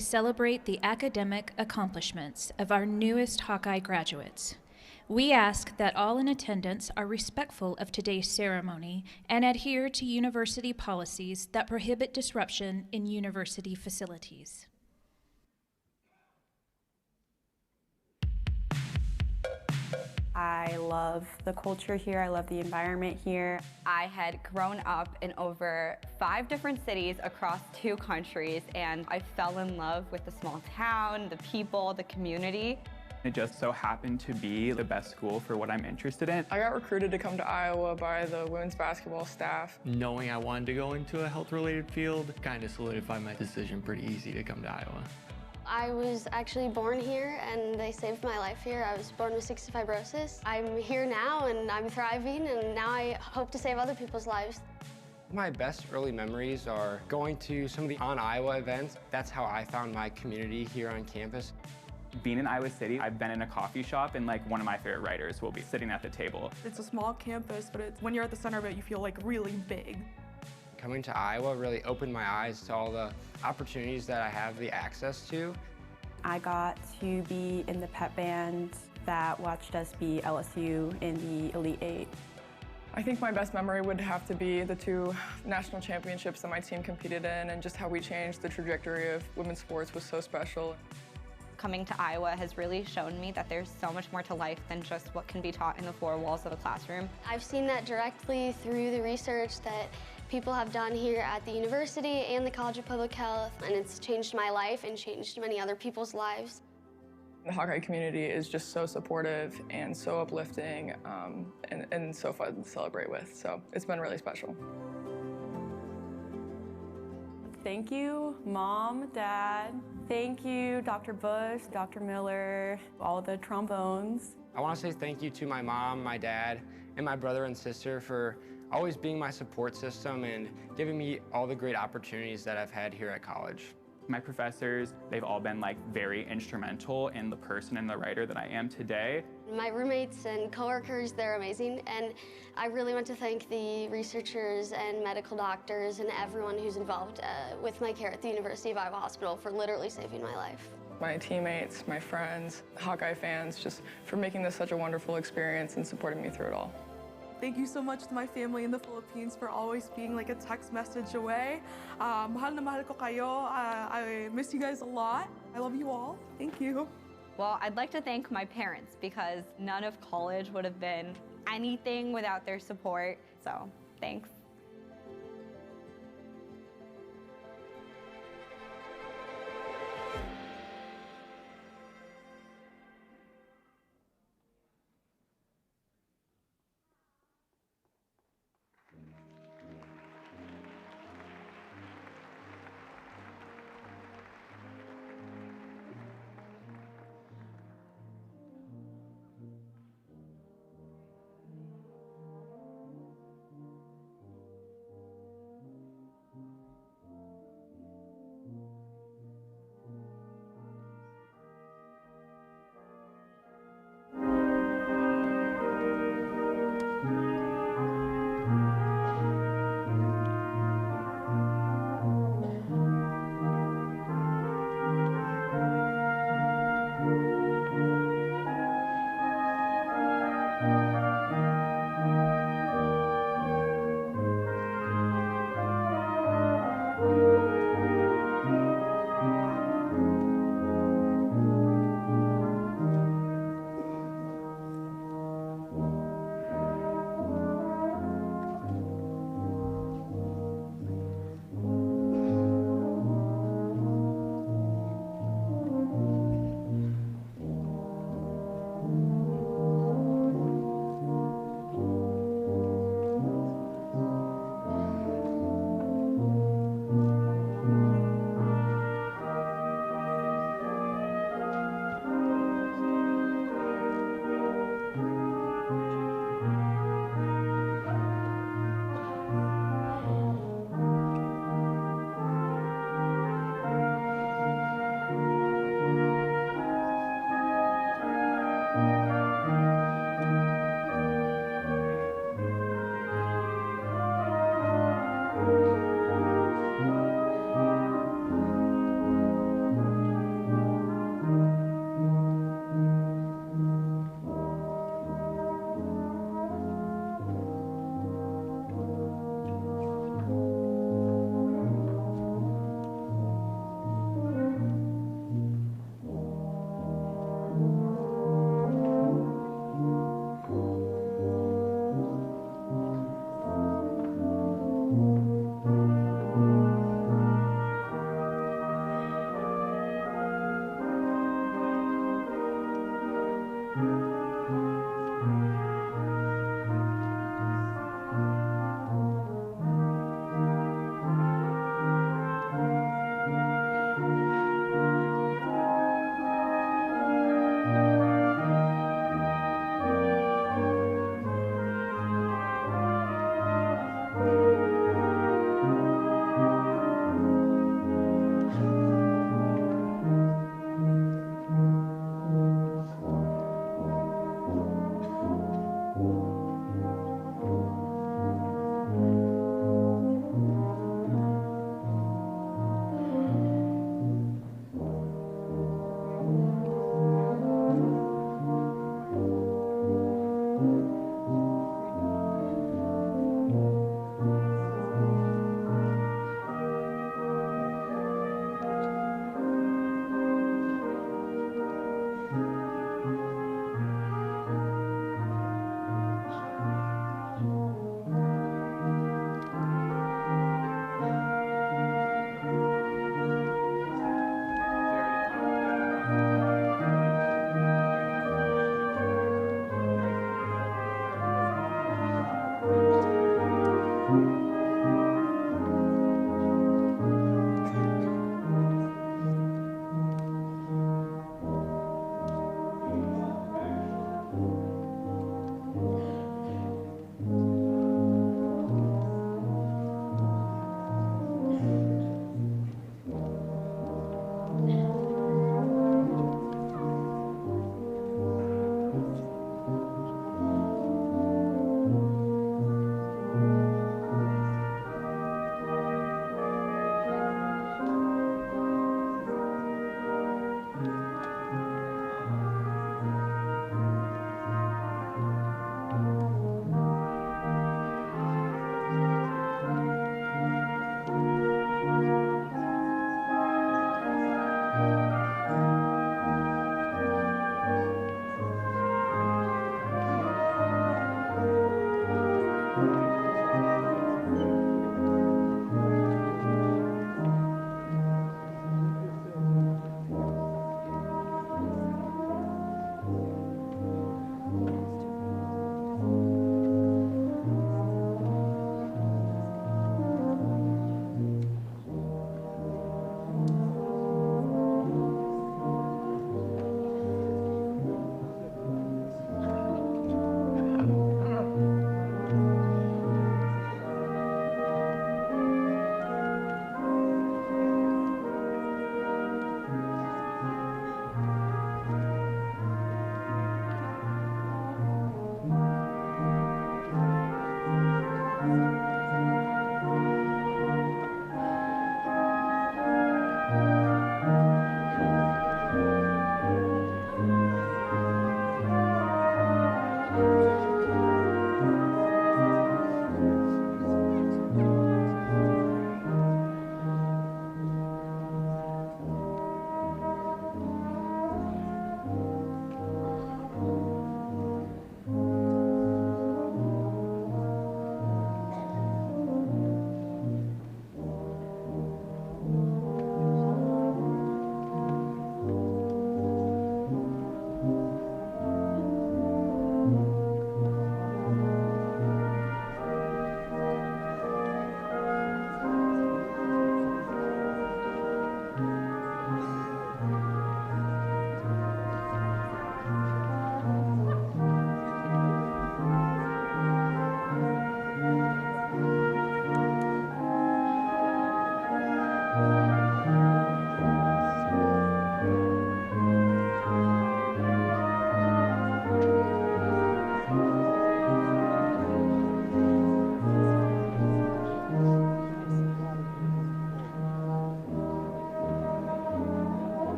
Celebrate the academic accomplishments of our newest Hawkeye graduates. We ask that all in attendance are respectful of today's ceremony and adhere to university policies that prohibit disruption in university facilities. I love the culture here. I love the environment here. I had grown up in over 5 different cities across 2 countries, and I fell in love with the small town, the people, the community. It just so happened to be the best school for what I'm interested in. I got recruited to come to Iowa by the women's basketball staff. Knowing I wanted to go into a health-related field kind of solidified my decision pretty easy to come to Iowa. I was actually born here and they saved my life here. I was born with cystic fibrosis. I'm here now and I'm thriving, and now I hope to save other people's lives. My best early memories are going to some of the On Iowa events. That's how I found my community here on campus. Being in Iowa City, I've been in a coffee shop and one of my favorite writers will be sitting at the table. It's a small campus, but when you're at the center of it, you feel really big. Coming to Iowa really opened my eyes to all the opportunities that I have the access to. I got to be in the pep band that watched us beat LSU in the Elite Eight. I think my best memory would have to be the 2 national championships that my team competed in, and just how we changed the trajectory of women's sports was so special. Coming to Iowa has really shown me that there's so much more to life than just what can be taught in the 4 walls of a classroom. I've seen that directly through the research that people have done here at the university and the College of Public Health, and it's changed my life and changed many other people's lives. The Hawkeye community is just so supportive and so uplifting and so fun to celebrate with, so it's been really special. Thank you, Mom, Dad. Thank you, Dr. Bush, Dr. Miller, all the trombones. I want to say thank you to my mom, my dad, and my brother and sister for always being my support system and giving me all the great opportunities that I've had here at college. My professors, they've all been very instrumental in the person and the writer that I am today. My roommates and coworkers, they're amazing, and I really want to thank the researchers and medical doctors and everyone who's involved with my care at the University of Iowa Hospital for literally saving my life. My teammates, my friends, Hawkeye fans, just for making this such a wonderful experience and supporting me through it all. Thank you so much to my family in the Philippines for always being a text message away. Mahal na mahal ko kayo. I miss you guys a lot. I love you all. Thank you. Well, I'd like to thank my parents because none of college would have been anything without their support. So, thanks.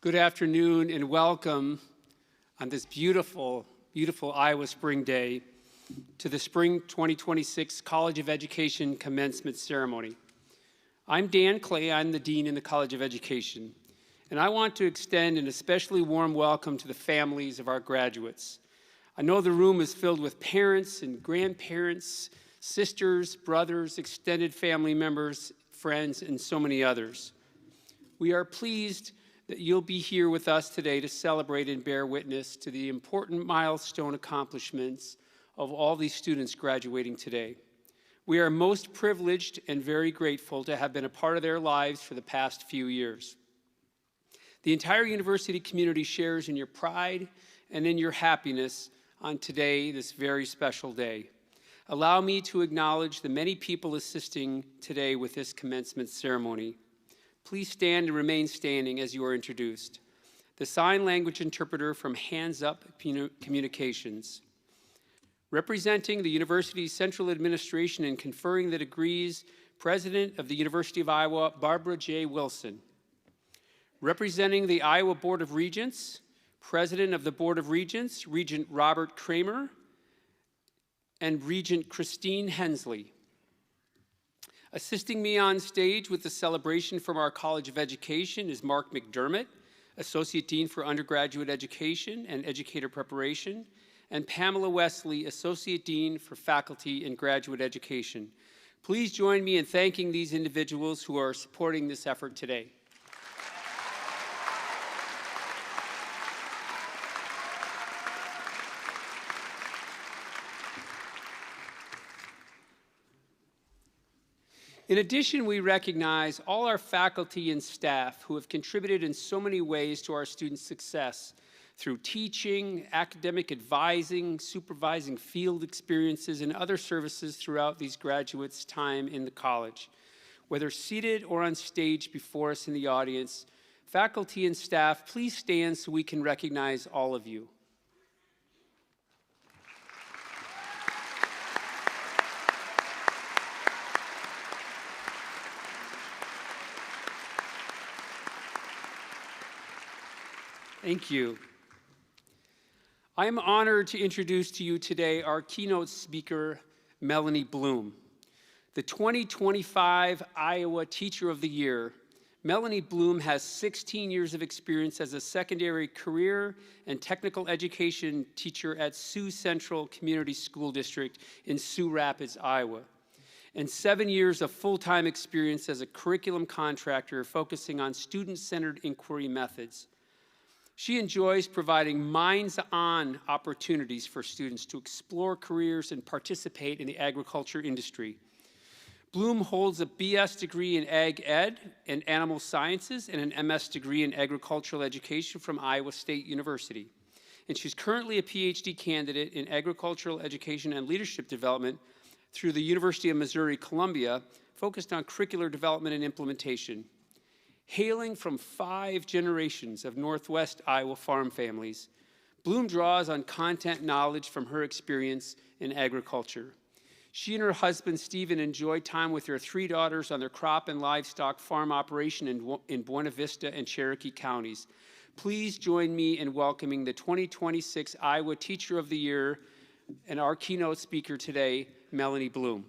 Good afternoon and welcome on this beautiful, beautiful Iowa Spring Day to the Spring 2026 College of Education Commencement Ceremony. I'm Dan Clay, I'm the Dean in the College of Education, and I want to extend an especially warm welcome to the families of our graduates. I know the room is filled with parents and grandparents, sisters, brothers, extended family members, friends, and so many others. We are pleased that you'll be here with us today to celebrate and bear witness to the important milestone accomplishments of all these students graduating today. We are most privileged and very grateful to have been a part of their lives for the past few years. The entire university community shares in your pride and in your happiness on today, this very special day. Allow me to acknowledge the many people assisting today with this commencement ceremony. Please stand and remain standing as you are introduced. The sign language interpreter from Hands Up Communications. Representing the university's central administration and conferring the degrees, President of the University of Iowa, Barbara J. Wilson. Representing the Iowa Board of Regents, President of the Board of Regents, Regent Robert Kramer, and Regent Christine Hensley. Assisting me on stage with the celebration from our College of Education is Mark McDermott, Associate Dean for Undergraduate Education and Educator Preparation, and Pamela Wesley, Associate Dean for Faculty and Graduate Education. Please join me in thanking these individuals who are supporting this effort today. In addition, we recognize all our faculty and staff who have contributed in so many ways to our students' success through teaching, academic advising, supervising field experiences, and other services throughout these graduates' time in the college. Whether seated or on stage before us in the audience, faculty and staff, please stand so we can recognize all of you. Thank you. I am honored to introduce to you today our keynote speaker, Melanie Bloom. The 2025 Iowa Teacher of the Year, Melanie Bloom has 16 years of experience as a secondary career and technical education teacher at Sioux Central Community School District in Sioux Rapids, Iowa, and 7 years of full-time experience as a curriculum contractor focusing on student-centered inquiry methods. She enjoys providing minds-on opportunities for students to explore careers and participate in the agriculture industry. Bloom holds a BS degree in Ag Ed and Animal Sciences and an MS degree in Agricultural Education from Iowa State University. And she's currently a PhD candidate in Agricultural Education and Leadership Development through the University of Missouri-Columbia, focused on curricular development and implementation. Hailing from 5 generations of Northwest Iowa farm families, Bloom draws on content knowledge from her experience in agriculture. She and her husband, Stephen, enjoy time with their 3 daughters on their crop and livestock farm operation in Buena Vista and Cherokee counties. Please join me in welcoming the 2026 Iowa Teacher of the Year and our keynote speaker today, Melanie Bloom.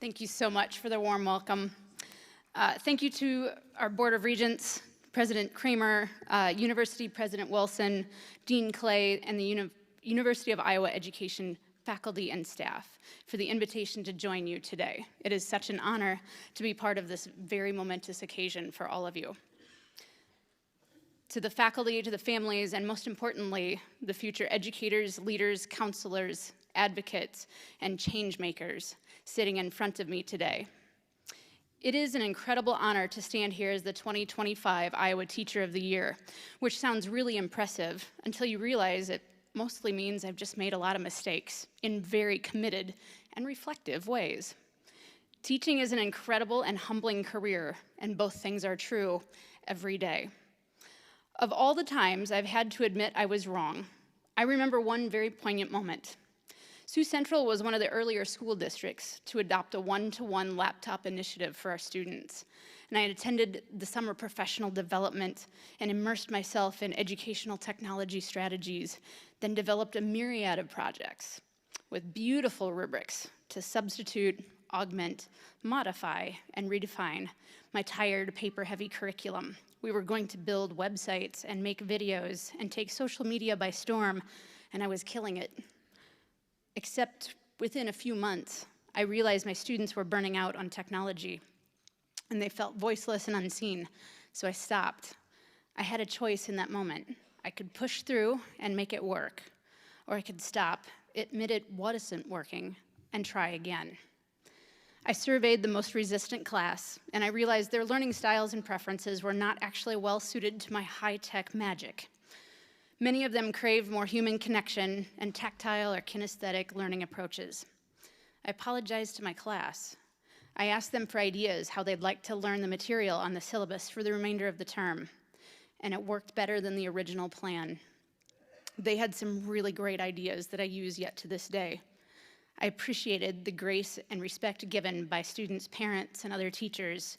Thank you so much for the warm welcome. Thank you to our Board of Regents, President Kramer, University President Wilson, Dean Clay, and the University of Iowa Education faculty and staff for the invitation to join you today. It is such an honor to be part of this very momentous occasion for all of you. To the faculty, to the families, and most importantly, the future educators, leaders, counselors, advocates, and change makers sitting in front of me today. It is an incredible honor to stand here as the 2025 Iowa Teacher of the Year, which sounds really impressive until you realize it mostly means I've just made a lot of mistakes in very committed and reflective ways. Teaching is an incredible and humbling career, and both things are true every day. Of all the times I've had to admit I was wrong, I remember one very poignant moment. Sioux Central was one of the earlier school districts to adopt a one-to-one laptop initiative for our students. And I had attended the summer professional development and immersed myself in educational technology strategies, then developed a myriad of projects with beautiful rubrics to substitute, augment, modify, and redefine my tired, paper-heavy curriculum. We were going to build websites and make videos and take social media by storm, and I was killing it. Except within a few months, I realized my students were burning out on technology, and they felt voiceless and unseen, so I stopped. I had a choice in that moment. I could push through and make it work, or I could stop, admit it wasn't working, and try again. I surveyed the most resistant class, and I realized their learning styles and preferences were not actually well suited to my high-tech magic. Many of them craved more human connection and tactile or kinesthetic learning approaches. I apologized to my class. I asked them for ideas how they'd like to learn the material on the syllabus for the remainder of the term, and it worked better than the original plan. They had some really great ideas that I use yet to this day. I appreciated the grace and respect given by students, parents, and other teachers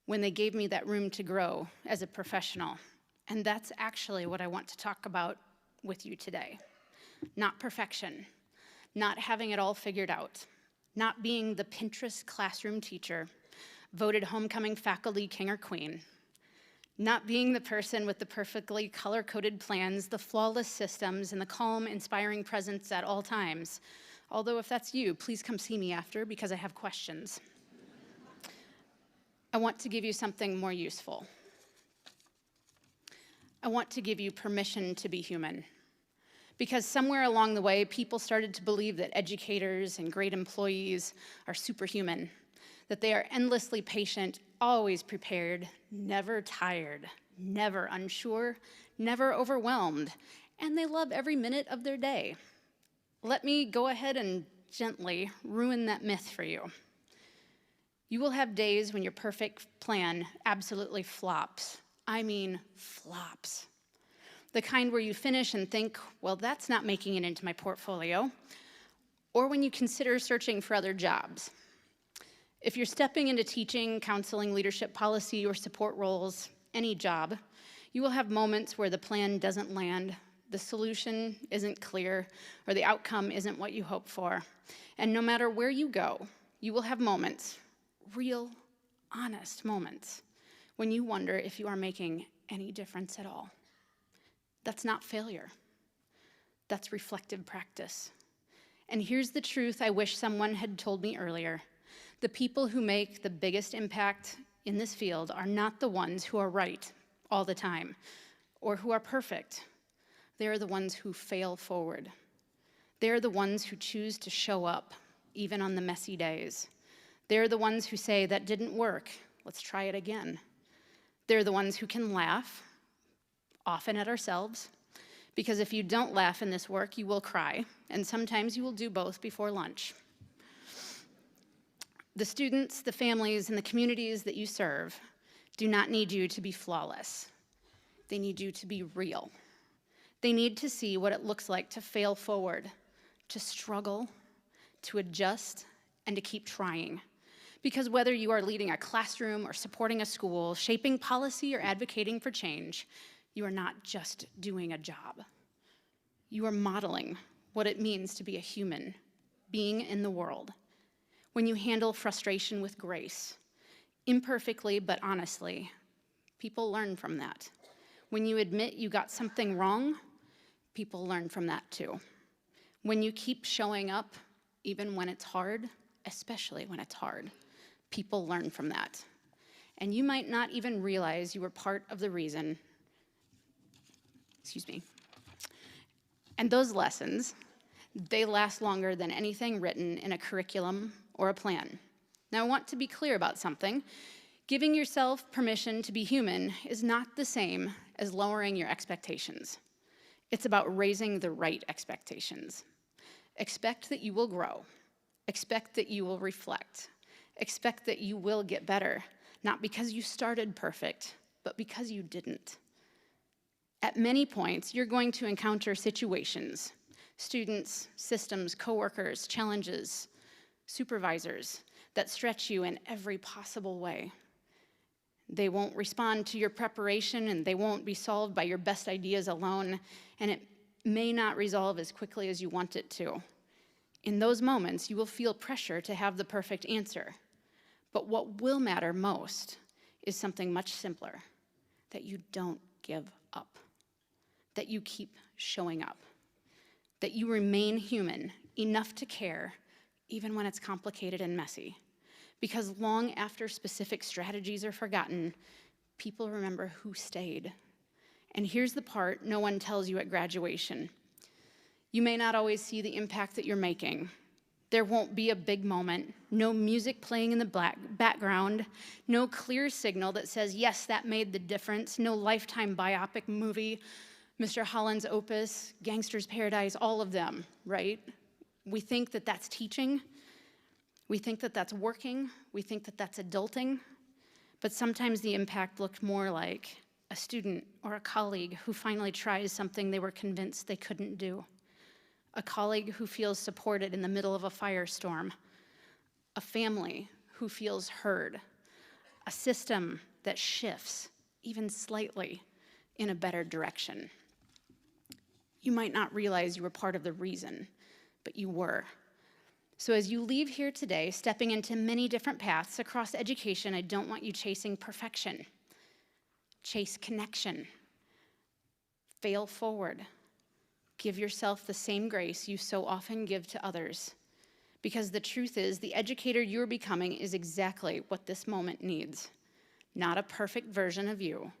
when they gave me that room to grow as a professional. And that's actually what I want to talk about with you today. Not perfection, not having it all figured out, not being the Pinterest classroom teacher, voted homecoming faculty king or queen, not being the person with the perfectly color-coded plans, the flawless systems, and the calm, inspiring presence at all times. Although if that's you, please come see me after because I have questions. I want to give you something more useful. I want to give you permission to be human. Because somewhere along the way, people started to believe that educators and great employees are superhuman, that they are endlessly patient, always prepared, never tired, never unsure, never overwhelmed, and they love every minute of their day. Let me go ahead and gently ruin that myth for you. You will have days when your perfect plan absolutely flops. I mean, flops. The kind where you finish and think, well, that's not making it into my portfolio, or when you consider searching for other jobs. If you're stepping into teaching, counseling, leadership policy, or support roles, any job, you will have moments where the plan doesn't land, the solution isn't clear, or the outcome isn't what you hope for. And no matter where you go, you will have moments, real, honest moments, when you wonder if you are making any difference at all. That's not failure. That's reflective practice. And here's the truth I wish someone had told me earlier. The people who make the biggest impact in this field are not the ones who are right all the time or who are perfect. They are the ones who fail forward. They are the ones who choose to show up, even on the messy days. They're the ones who say, that didn't work, let's try it again. They're the ones who can laugh, often at ourselves, because if you don't laugh in this work, you will cry, and sometimes you will do both before lunch. The students, the families, and the communities that you serve do not need you to be flawless. They need you to be real. They need to see what it looks like to fail forward, to struggle, to adjust, and to keep trying. Because whether you are leading a classroom or supporting a school, shaping policy or advocating for change, you are not just doing a job. You are modeling what it means to be a human being in the world. When you handle frustration with grace, imperfectly but honestly, people learn from that. When you admit you got something wrong, people learn from that too. When you keep showing up, even when it's hard, especially when it's hard, people learn from that. And you might not even realize you were part of the reason, and those lessons, they last longer than anything written in a curriculum or a plan. Now, I want to be clear about something. Giving yourself permission to be human is not the same as lowering your expectations. It's about raising the right expectations. Expect that you will grow. Expect that you will reflect. Expect that you will get better, not because you started perfect, but because you didn't. At many points, you're going to encounter situations, Students, systems, coworkers, challenges, supervisors that stretch you in every possible way. They won't respond to your preparation, and they won't be solved by your best ideas alone, and it may not resolve as quickly as you want it to. In those moments, you will feel pressure to have the perfect answer. But what will matter most is something much simpler, that you don't give up, that you keep showing up, that you remain human enough to care, even when it's complicated and messy. Because long after specific strategies are forgotten, people remember who stayed. And here's the part no one tells you at graduation. You may not always see the impact that you're making. There won't be a big moment, no music playing in the background, no clear signal that says, yes, that made the difference, no Lifetime biopic movie, Mr. Holland's Opus, Gangster's Paradise, all of them, right? We think that that's teaching. We think that that's working. We think that that's adulting. But sometimes the impact looked more like a student or a colleague who finally tries something they were convinced they couldn't do. A colleague who feels supported in the middle of a firestorm. A family who feels heard. A system that shifts, even slightly, in a better direction. You might not realize you were part of the reason, but you were. So as you leave here today, stepping into many different paths across education, I don't want you chasing perfection. Chase connection. Fail forward. Give yourself the same grace you so often give to others. Because the truth is, the educator you're becoming is exactly what this moment needs. Not a perfect version of you.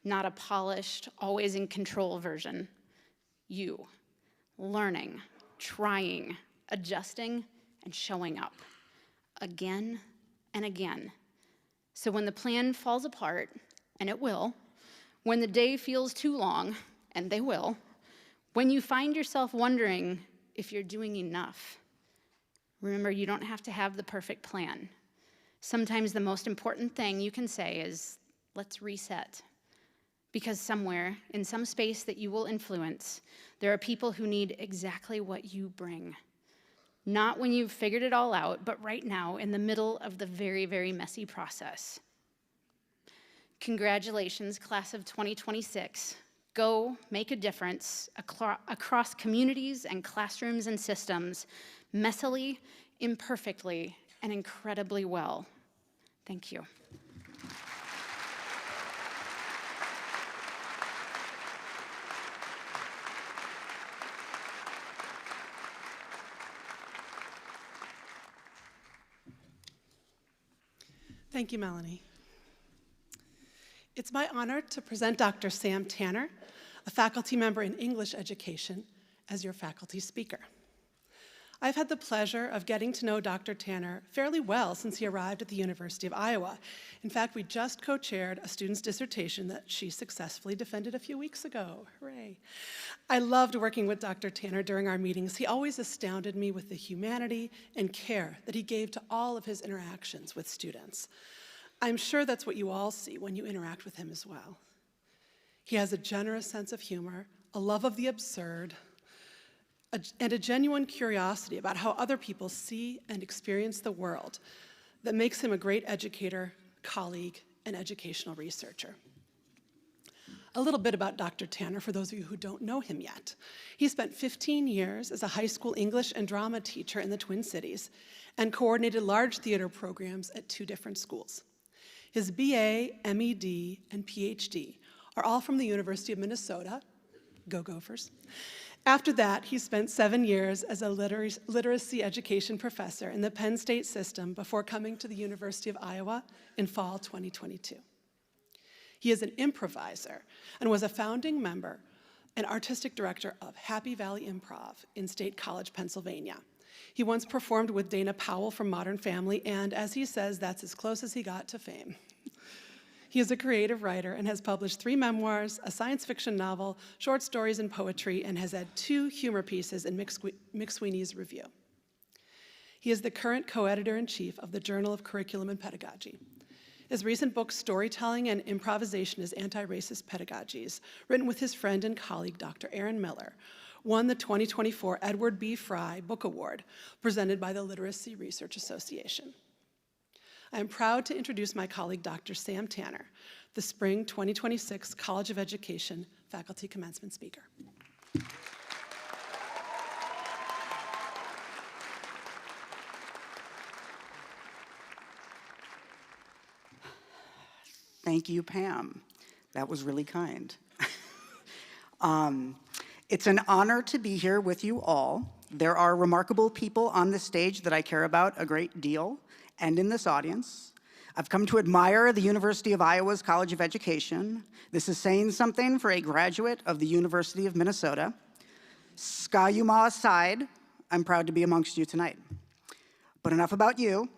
Not a polished, always in control version. You. Learning, trying, adjusting, and showing up again and again. So when the plan falls apart, and it will, when the day feels too long, and they will, when you find yourself wondering if you're doing enough, remember you don't have to have the perfect plan. Sometimes the most important thing you can say is, let's reset. Because somewhere, in some space that you will influence, there are people who need exactly what you bring. Not when you've figured it all out, but right now in the middle of the very, very messy process. Congratulations, class of 2026. Go make a difference across communities and classrooms and systems, messily, imperfectly, and incredibly well. Thank you. Thank you, Melanie. It's my honor to present Dr. Sam Tanner, a faculty member in English education, as your faculty speaker. I've had the pleasure of getting to know Dr. Tanner fairly well since he arrived at the University of Iowa. In fact, we just co-chaired a student's dissertation that she successfully defended a few weeks ago. Hooray. I loved working with Dr. Tanner during our meetings. He always astounded me with the humanity and care that he gave to all of his interactions with students. I'm sure that's what you all see when you interact with him as well. He has a generous sense of humor, a love of the absurd, and a genuine curiosity about how other people see and experience the world that makes him a great educator, colleague, and educational researcher. A little bit about Dr. Tanner for those of you who don't know him yet. He spent 15 years as a high school English and drama teacher in the Twin Cities and coordinated large theater programs at 2 different schools. His BA, MED, and PhD are all from the University of Minnesota. Go Gophers. After that, he spent 7 years as a literacy education professor in the Penn State system before coming to the University of Iowa in fall 2022. He is an improviser and was a founding member and artistic director of Happy Valley Improv in State College, Pennsylvania. He once performed with Dana Powell from Modern Family, and as he says, that's as close as he got to fame. He is a creative writer and has published 3 memoirs, a science fiction novel, short stories, and poetry, and has had 2 humor pieces in McSweeney's Review. He is the current co-editor-in-chief of the Journal of Curriculum and Pedagogy. His recent book, Storytelling and Improvisation as Anti-Racist Pedagogies, written with his friend and colleague, Dr. Aaron Miller, won the 2024 Edward B. Fry Book Award, presented by the Literacy Research Association. I am proud to introduce my colleague, Dr. Sam Tanner, the Spring 2026 College of Education Faculty Commencement Speaker. Thank you, Pam. That was really kind. It's an honor to be here with you all. There are remarkable people on this stage that I care about a great deal, and in this audience. I've come to admire the University of Iowa's College of Education. This is saying something for a graduate of the University of Minnesota. Ska-Yuma aside, I'm proud to be amongst you tonight. But enough about you.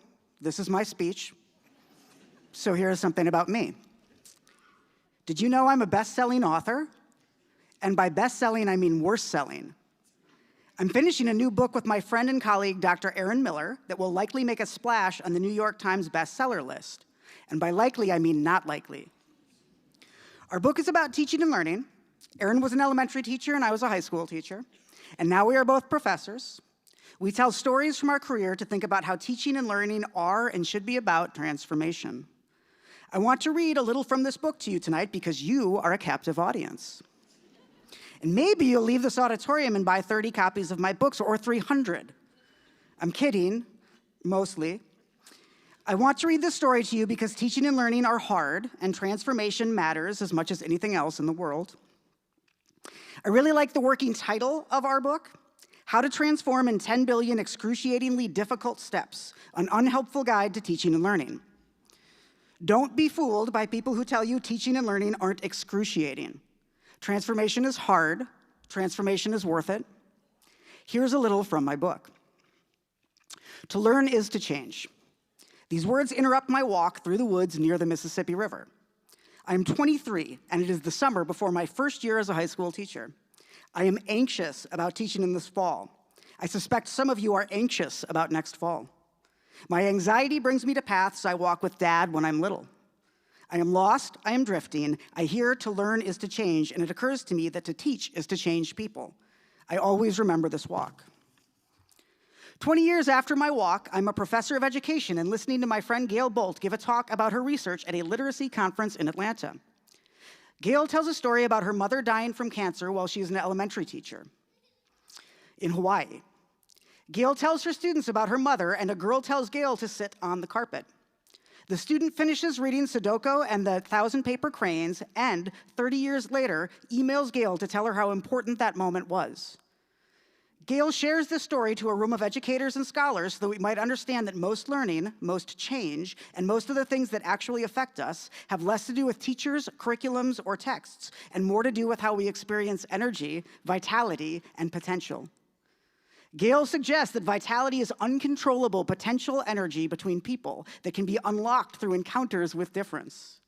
This is my speech. So here is something about me. Did you know I'm a best-selling author? And by best-selling, I mean worst-selling. I'm finishing a new book with my friend and colleague, Dr. Erin Miller, that will likely make a splash on the New York Times bestseller list. And by likely, I mean not likely. Our book is about teaching and learning. Erin was an elementary teacher, and I was a high school teacher. And now we are both professors. We tell stories from our career to think about how teaching and learning are and should be about transformation. I want to read a little from this book to you tonight because you are a captive audience. And maybe you'll leave this auditorium and buy 30 copies of my books or 300. I'm kidding, mostly. I want to read this story to you because teaching and learning are hard and transformation matters as much as anything else in the world. I really like the working title of our book, How to Transform in 10 Billion Excruciatingly Difficult Steps, an unhelpful guide to teaching and learning. Don't be fooled by people who tell you teaching and learning aren't excruciating. Transformation is hard. Transformation is worth it. Here's a little from my book. To learn is to change. These words interrupt my walk through the woods near the Mississippi River. I'm 23, and it is the summer before my first year as a high school teacher. I am anxious about teaching in this fall. I suspect some of you are anxious about next fall. My anxiety brings me to paths I walk with Dad when I'm little. I am lost, I am drifting. I hear to learn is to change, and it occurs to me that to teach is to change people. I always remember this walk. 20 years after my walk, I'm a professor of education and listening to my friend Gail Bolt give a talk about her research at a literacy conference in Atlanta. Gail tells a story about her mother dying from cancer while she was an elementary teacher in Hawaii. Gail tells her students about her mother, and a girl tells Gail to sit on the carpet. The student finishes reading Sudoku and the 1,000-paper crayons, and 30 years later, emails Gail to tell her how important that moment was. Gail shares this story to a room of educators and scholars so that we might understand that most learning, most change, and most of the things that actually affect us have less to do with teachers, curriculums, or texts, and more to do with how we experience energy, vitality, and potential. Gail suggests that vitality is uncontrollable potential energy between people that can be unlocked through encounters with difference.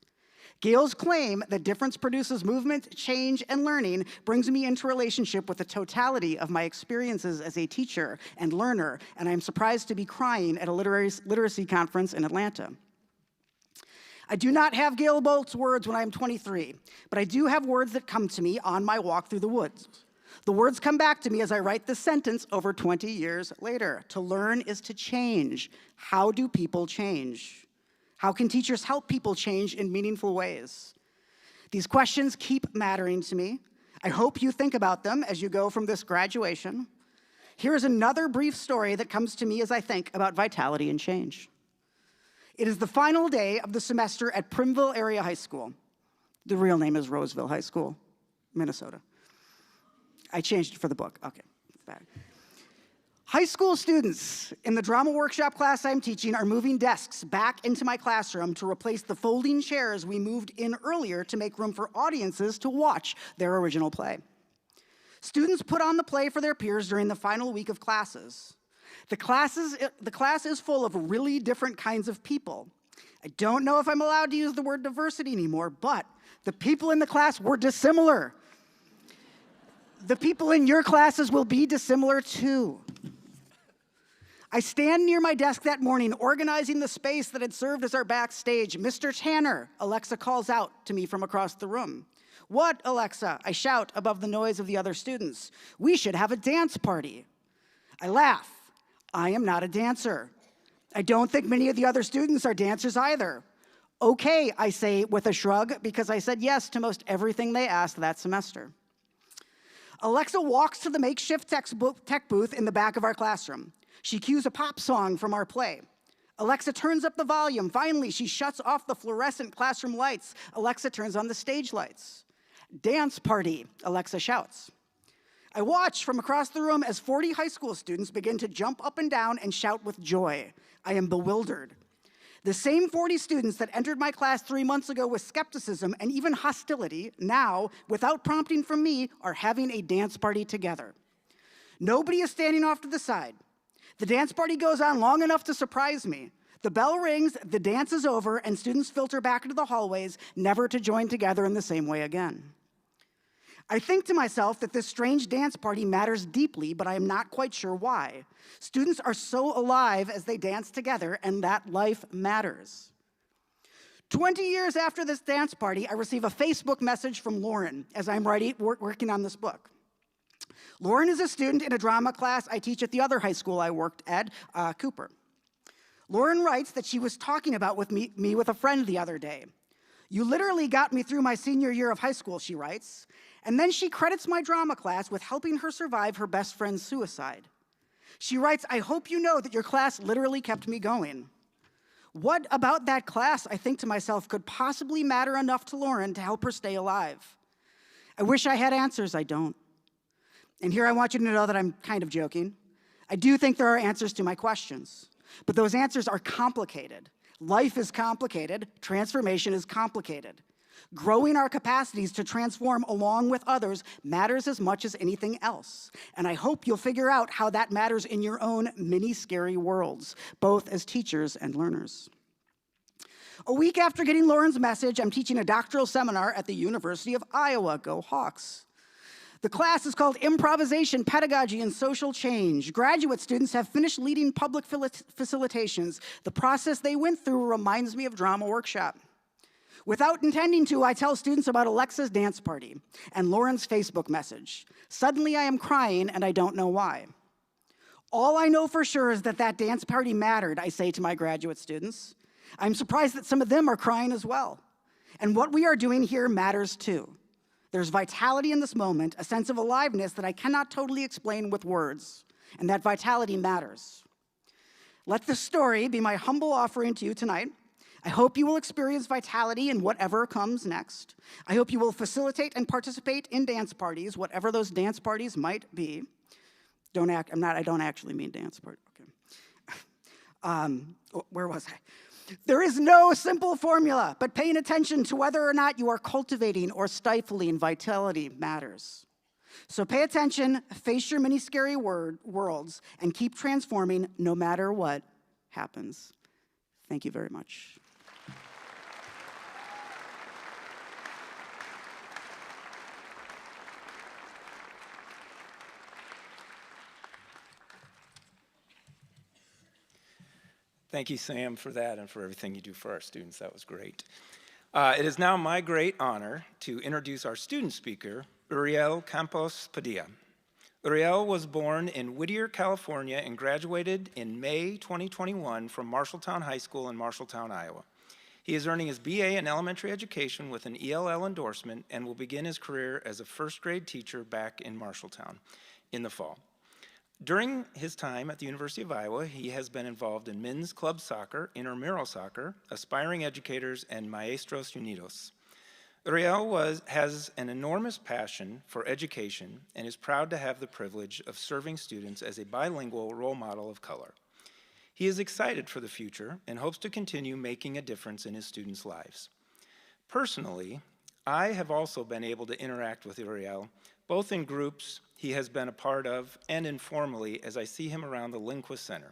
Gail's claim that difference produces movement, change, and learning brings me into relationship with the totality of my experiences as a teacher and learner, and I'm surprised to be crying at a literacy conference in Atlanta. I do not have Gail Bolt's words when I'm 23, but I do have words that come to me on my walk through the woods. The words come back to me as I write this sentence over 20 years later. To learn is to change. How do people change? How can teachers help people change in meaningful ways? These questions keep mattering to me. I hope you think about them as you go from this graduation. Here's another brief story that comes to me as I think about vitality and change. It is the final day of the semester at Primeville Area High School. The real name is Roseville High School, Minnesota. I changed it for the book. Okay. High school students in the drama workshop class I'm teaching are moving desks back into my classroom to replace the folding chairs we moved in earlier to make room for audiences to watch their original play. Students put on the play for their peers during the final week of classes. The class is full of really different kinds of people. I don't know if I'm allowed to use the word diversity anymore, but the people in the class were dissimilar. The people in your classes will be dissimilar too. I stand near my desk that morning, organizing the space that had served as our backstage. Mr. Tanner, Alexa calls out to me from across the room. What, Alexa? I shout above the noise of the other students. We should have a dance party. I laugh. I am not a dancer. I don't think many of the other students are dancers either. Okay, I say with a shrug, because I said yes to most everything they asked that semester. Alexa walks to the makeshift tech booth in the back of our classroom. She cues a pop song from our play. Alexa turns up the volume. Finally, she shuts off the fluorescent classroom lights. Alexa turns on the stage lights. Dance party, Alexa shouts. I watch from across the room as 40 high school students begin to jump up and down and shout with joy. I am bewildered. The same 40 students that entered my class 3 months ago with skepticism and even hostility, now, without prompting from me, are having a dance party together. Nobody is standing off to the side. The dance party goes on long enough to surprise me. The bell rings, the dance is over, and students filter back into the hallways, never to join together in the same way again. I think to myself that this strange dance party matters deeply, but I am not quite sure why. Students are so alive as they dance together, and that life matters. 20 years after this dance party, I receive a Facebook message from Lauren as I'm working on this book. Lauren is a student in a drama class I teach at the other high school I worked at, Cooper. Lauren writes that she was talking about me with a friend the other day. You literally got me through my senior year of high school, she writes. And then she credits my drama class with helping her survive her best friend's suicide. She writes, I hope you know that your class literally kept me going. What about that class, I think to myself, could possibly matter enough to Lauren to help her stay alive? I wish I had answers, I don't. And here I want you to know that I'm kind of joking. I do think there are answers to my questions, but those answers are complicated. Life is complicated, transformation is complicated. Growing our capacities to transform along with others matters as much as anything else. And I hope you'll figure out how that matters in your own mini scary worlds, both as teachers and learners. A week after getting Lauren's message, I'm teaching a doctoral seminar at the University of Iowa. Go Hawks. The class is called Improvisation, Pedagogy, and Social Change. Graduate students have finished leading public facilitations. The process they went through reminds me of drama workshop. Without intending to, I tell students about Alexa's dance party and Lauren's Facebook message. Suddenly I am crying and I don't know why. All I know for sure is that that dance party mattered, I say to my graduate students. I'm surprised that some of them are crying as well. And what we are doing here matters too. There's vitality in this moment, a sense of aliveness that I cannot totally explain with words, and that vitality matters. Let this story be my humble offering to you tonight. I hope you will experience vitality in whatever comes next. I hope you will facilitate and participate in dance parties, whatever those dance parties might be. I don't actually mean dance party. Okay. Where was I? There is no simple formula, but paying attention to whether or not you are cultivating or stifling vitality matters. So pay attention, face your many scary worlds, and keep transforming no matter what happens. Thank you very much. Thank you, Sam, for that and for everything you do for our students. That was great. It is now my great honor to introduce our student speaker, Uriel Campos Padilla. Uriel was born in Whittier, California, and graduated in May 2021 from Marshalltown High School in Marshalltown, Iowa. He is earning his BA in elementary education with an ELL endorsement and will begin his career as a first-grade teacher back in Marshalltown in the fall. During his time at the University of Iowa, he has been involved in men's club soccer, intramural soccer, aspiring educators, and Maestros Unidos. Uriel has an enormous passion for education and is proud to have the privilege of serving students as a bilingual role model of color. He is excited for the future and hopes to continue making a difference in his students' lives. Personally, I have also been able to interact with Uriel, both in groups he has been a part of and informally as I see him around the Lindquist Center.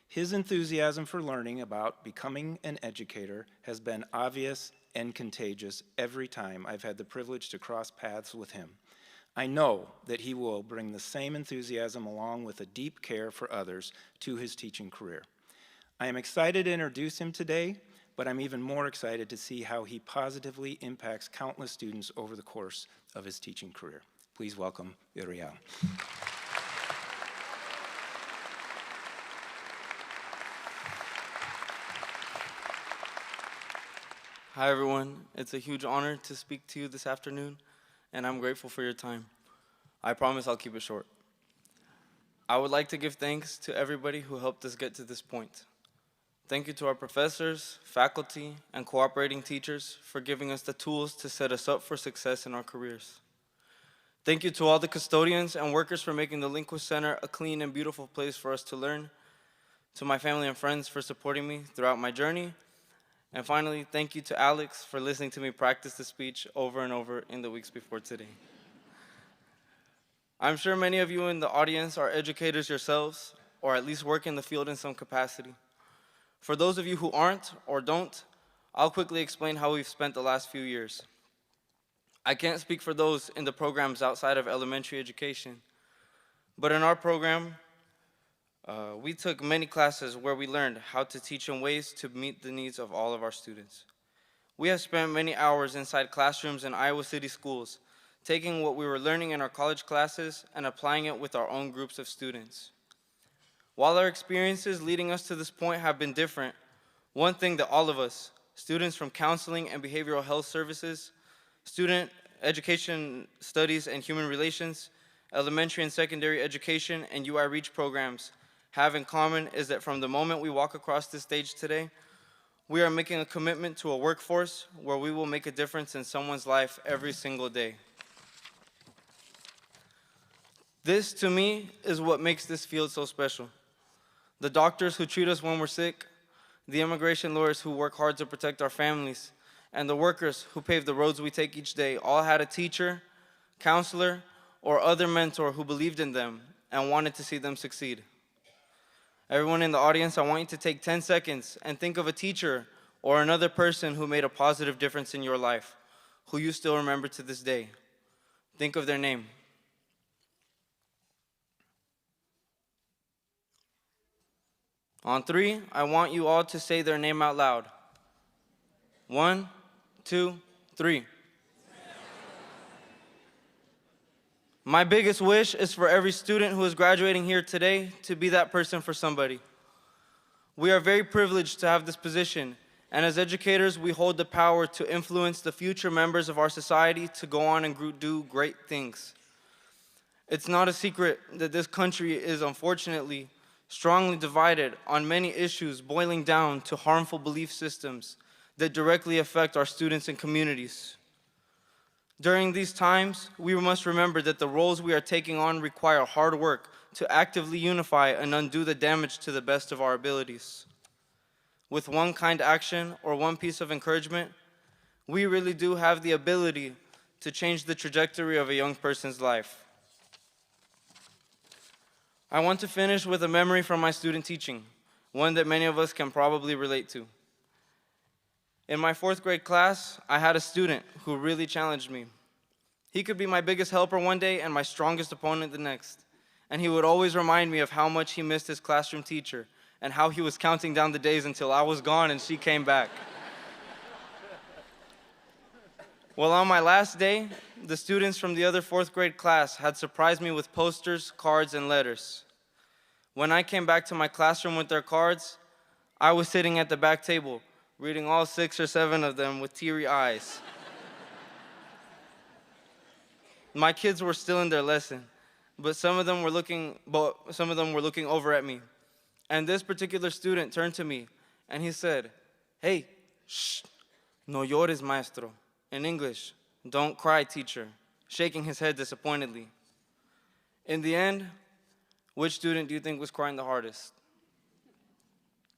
His enthusiasm for learning about becoming an educator has been obvious and contagious every time I've had the privilege to cross paths with him. I know that he will bring the same enthusiasm along with a deep care for others to his teaching career. I am excited to introduce him today, but I'm even more excited to see how he positively impacts countless students over the course of his teaching career. Please welcome Uriel. Hi everyone, it's a huge honor to speak to you this afternoon, and I'm grateful for your time. I promise I'll keep it short. I would like to give thanks to everybody who helped us get to this point. Thank you to our professors, faculty, and cooperating teachers for giving us the tools to set us up for success in our careers. Thank you to all the custodians and workers for making the Lindquist Center a clean and beautiful place for us to learn. To my family and friends for supporting me throughout my journey. And finally, thank you to Alex for listening to me practice the speech over and over in the weeks before today. I'm sure many of you in the audience are educators yourselves, or at least work in the field in some capacity. For those of you who aren't or don't, I'll quickly explain how we've spent the last few years. I can't speak for those in the programs outside of elementary education, but in our program, we took many classes where we learned how to teach in ways to meet the needs of all of our students. We have spent many hours inside classrooms in Iowa City schools, taking what we were learning in our college classes and applying it with our own groups of students. While our experiences leading us to this point have been different, one thing that all of us, students from counseling and behavioral health services, student education studies and human relations, elementary and secondary education, and UI Reach programs have in common is that from the moment we walk across this stage today, we are making a commitment to a workforce where we will make a difference in someone's life every single day. This, to me, is what makes this field so special. The doctors who treat us when we're sick, the immigration lawyers who work hard to protect our families, and the workers who pave the roads we take each day all had a teacher, counselor, or other mentor who believed in them and wanted to see them succeed. Everyone in the audience, I want you to take 10 seconds and think of a teacher or another person who made a positive difference in your life, who you still remember to this day. Think of their name. On 3, I want you all to say their name out loud. 1, 2, 3. My biggest wish is for every student who is graduating here today to be that person for somebody. We are very privileged to have this position, and as educators, we hold the power to influence the future members of our society to go on and do great things. It's not a secret that this country is unfortunately strongly divided on many issues boiling down to harmful belief systems that directly affect our students and communities. During these times, we must remember that the roles we are taking on require hard work to actively unify and undo the damage to the best of our abilities. With one kind action or one piece of encouragement, we really do have the ability to change the trajectory of a young person's life. I want to finish with a memory from my student teaching, one that many of us can probably relate to. In my 4th grade class, I had a student who really challenged me. He could be my biggest helper one day and my strongest opponent the next. And he would always remind me of how much he missed his classroom teacher and how he was counting down the days until I was gone and she came back. Well, on my last day, the students from the other 4th grade class had surprised me with posters, cards, and letters. When I came back to my classroom with their cards, I was sitting at the back table, reading all 6 or 7 of them with teary eyes. My kids were still in their lesson, but some of them were looking over at me. And this particular student turned to me and he said, "Hey, shh, no llores, maestro." In English, "Don't cry, teacher," shaking his head disappointedly. In the end, which student do you think was crying the hardest?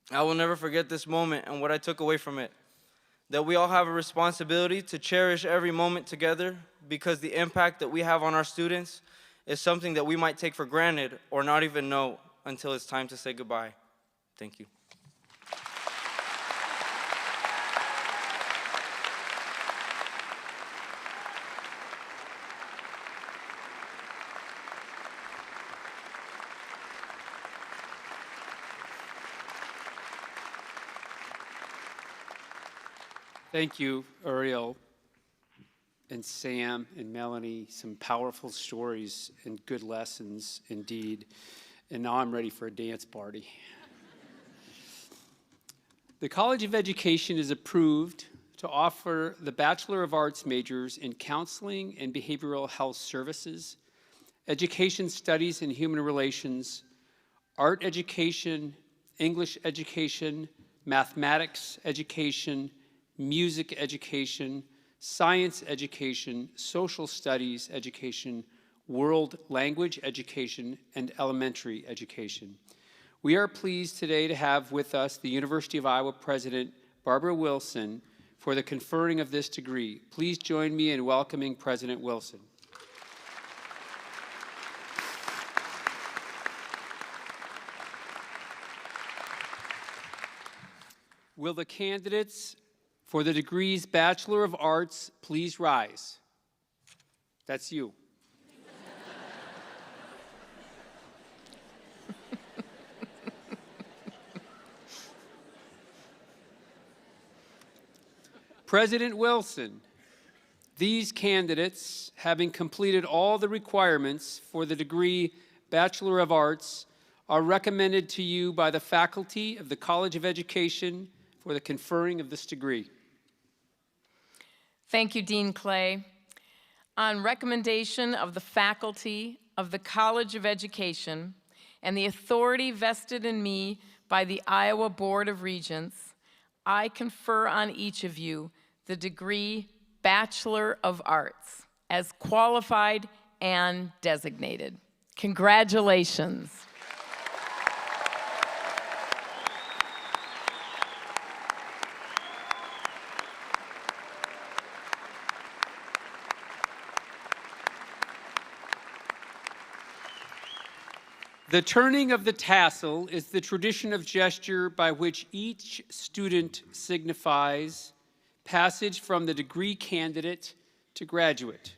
I will never forget this moment and what I took away from it, that we all have a responsibility to cherish every moment together because the impact that we have on our students is something that we might take for granted or not even know until it's time to say goodbye. Thank you. Thank you, Uriel and Sam and Melanie. Some powerful stories and good lessons indeed. And now I'm ready for a dance party. The College of Education is approved to offer the Bachelor of Arts majors in Counseling and Behavioral Health Services, Education Studies and Human Relations, Art Education, English Education, Mathematics Education, Music Education, Science Education, Social Studies Education, World Language Education, and Elementary Education. We are pleased today to have with us the University of Iowa President Barbara Wilson for the conferring of this degree. Please join me in welcoming President Wilson. Will the candidates for the degrees Bachelor of Arts please rise? That's you. President Wilson, these candidates, having completed all the requirements for the degree Bachelor of Arts, are recommended to you by the faculty of the College of Education for the conferring of this degree. Thank you, Dean Clay. On recommendation of the faculty of the College of Education and the authority vested in me by the Iowa Board of Regents, I confer on each of you the degree Bachelor of Arts as qualified and designated. Congratulations. The turning of the tassel is the tradition of gesture by which each student signifies passage from the degree candidate to graduate.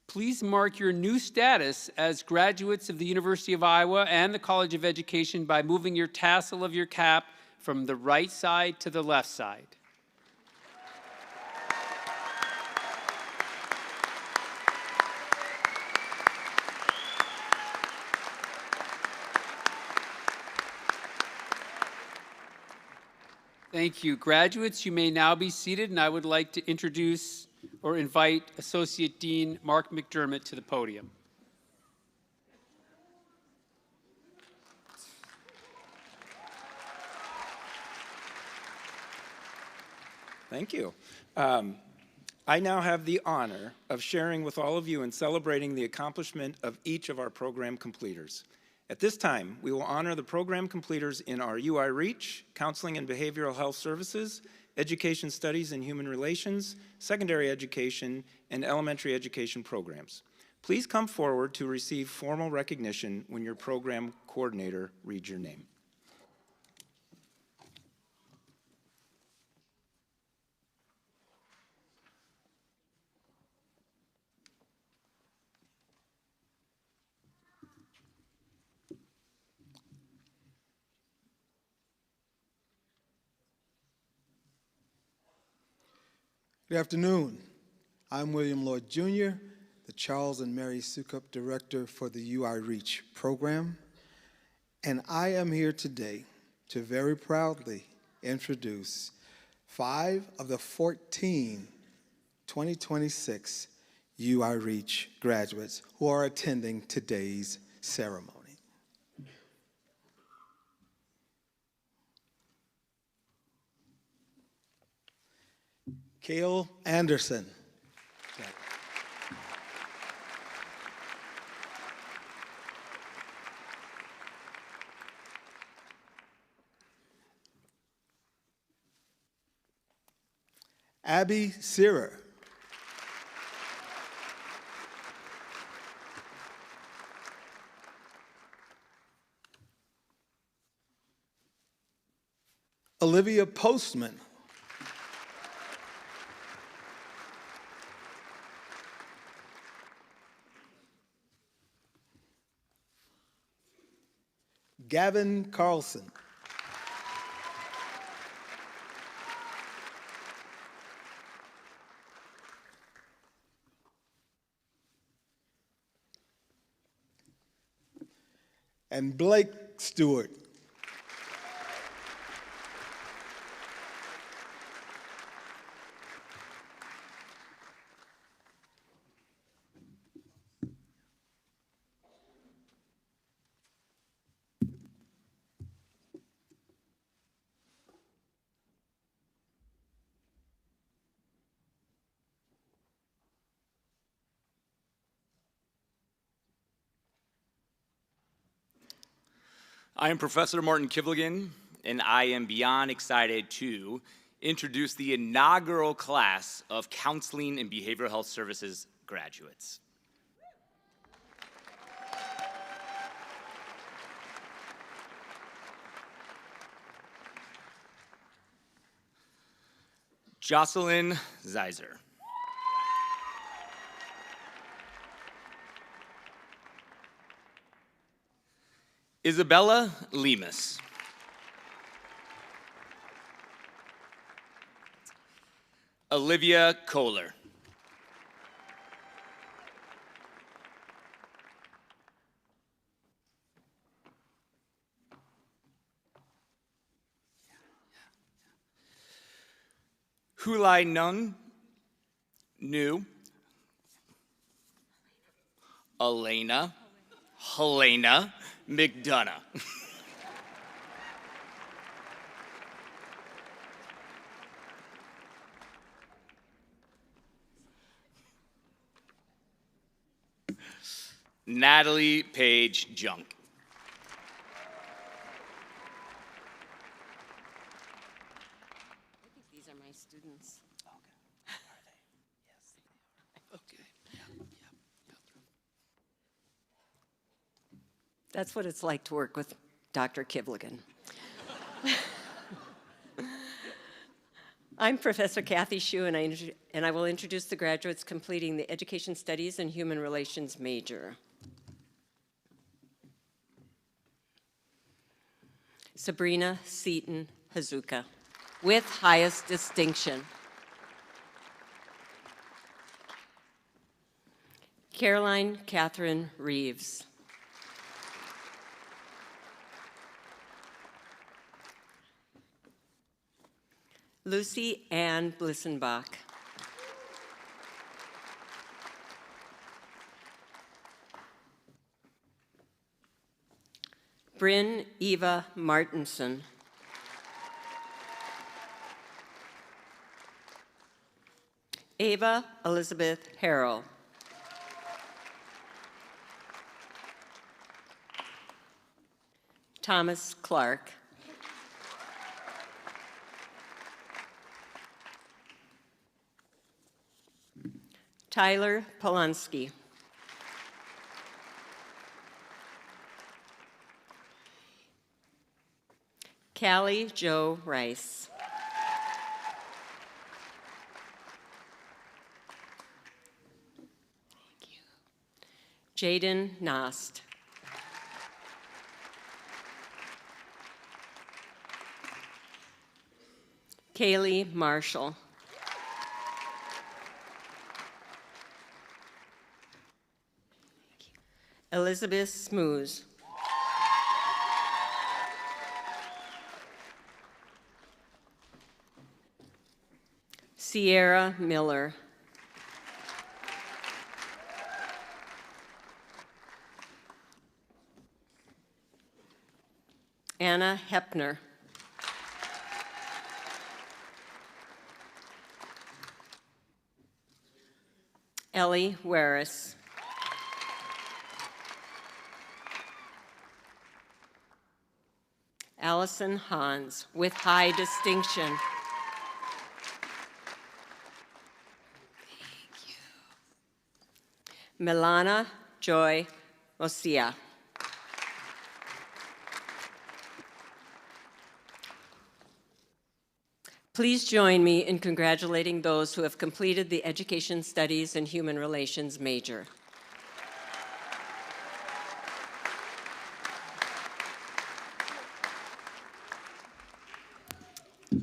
Please mark your new status as graduates of the University of Iowa and the College of Education by moving your tassel of your cap from the right side to the left side. Thank you. Graduates, you may now be seated, and I would like to introduce or invite Associate Dean Mark McDermott to the podium. Thank you. I now have the honor of sharing with all of you and celebrating the accomplishment of each of our program completers. At this time, we will honor the program completers in our UI Reach, Counseling and Behavioral Health Services, Education Studies and Human Relations, Secondary Education, and Elementary Education programs. Please come forward to receive formal recognition when your program coordinator reads your name. Good afternoon. I'm William Lloyd Jr., the Charles and Mary Sukup Director for the UI Reach program, and I am here today to very proudly introduce 5 of the 14 2026 UI Reach graduates who are attending today's ceremony. Cale Anderson. Abby Searer. Olivia Postman. Gavin Carlson. and Blake Stewart. I am Professor Martin Kivligan, and I am beyond excited to introduce the inaugural class of Counseling and Behavioral Health Services graduates. Jocelyn Zeiser. Isabella Lemus. Olivia Kohler. Hulai Nung Nu. Helena McDonough. Natalie Page Junk. I think these are my students. Okay. Are they? Yes, they are. Okay. That's what it's like to work with Dr. Kivligan. I'm Professor Kathy Hsu, and I will introduce the graduates completing the Education Studies and Human Relations major. Sabrina Seaton Hazuka, with highest distinction. Caroline Catherine Reeves. Lucy Ann Blissenbach. Bryn Eva Martinson. Ava Elizabeth Harrell. Thomas Clark. Tyler Polanski. Callie Jo Rice. Jaden Nost. Kaylee Marshall. Elizabeth Smoos. Sierra Miller. Anna Hepner. Ellie Waris. Allison Hans, with high distinction. Thank you. Milana Joy Osia. Please join me in congratulating those who have completed the Education Studies and Human Relations major.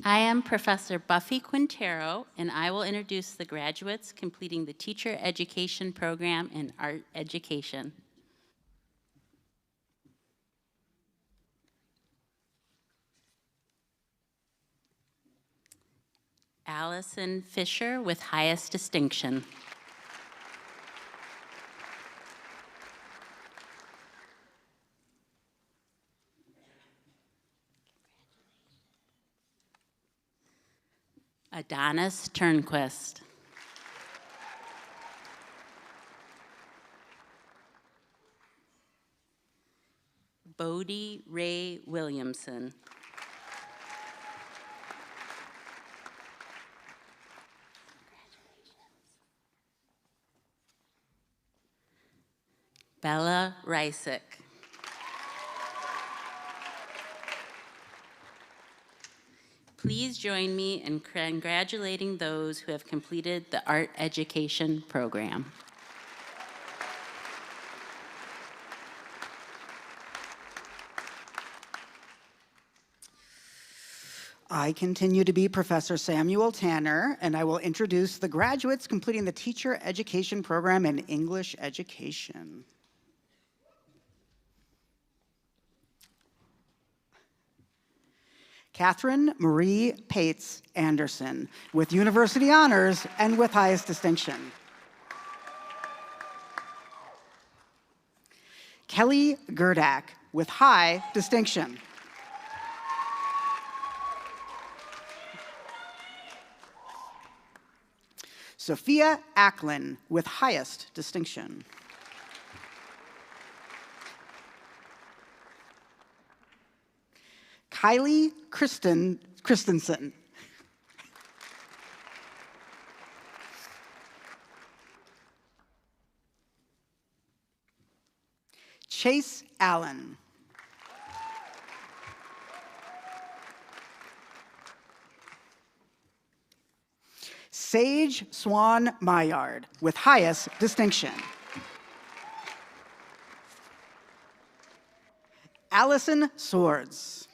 I am Professor Buffy Quintero, and I will introduce the graduates completing the Teacher Education Program in Art Education. Allison Fisher with highest distinction. Adonis Turnquist. Bodie Ray Williamson. Bella Rysick. Please join me in congratulating those who have completed the art education program. I continue to be Professor Samuel Tanner, and I will introduce the graduates completing the teacher education program in English education. Catherine Marie Pates Anderson, with university honors and with highest distinction. Kelly Gerdak, with high distinction. Sophia Acklin, with highest distinction. Kylie Christensen. Chase Allen. Sage Swan Maillard, with highest distinction. Allison Swords.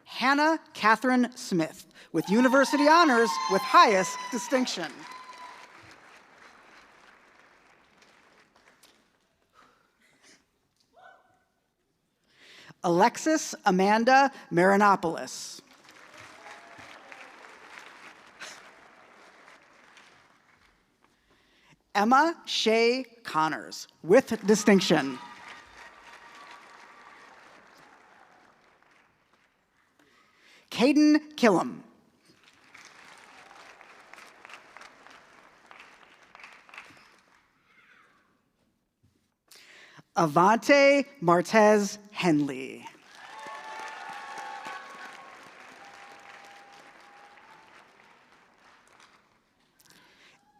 Hannah Catherine Smith, with university honors with highest distinction. Alexis Amanda Marinopoulos. Emma Shea Connors, with distinction. Caden Killam. Avante Martez Henley.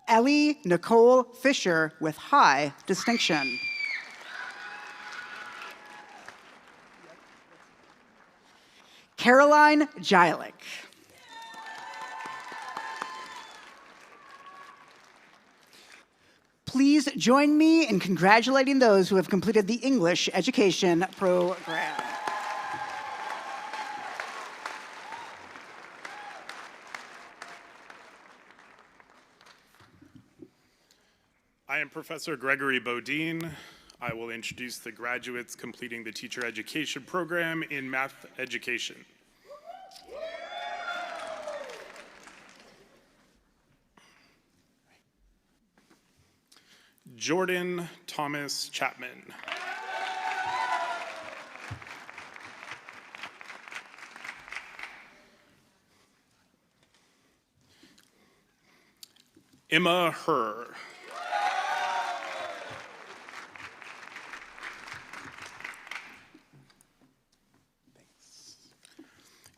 Ellie Nicole Fisher, with high distinction. Caroline Jilick. Please join me in congratulating those who have completed the English education program. I am Professor Gregory Bodine. I will introduce the graduates completing the teacher education program in math education. Jordan Thomas Chapman. Emma Herr.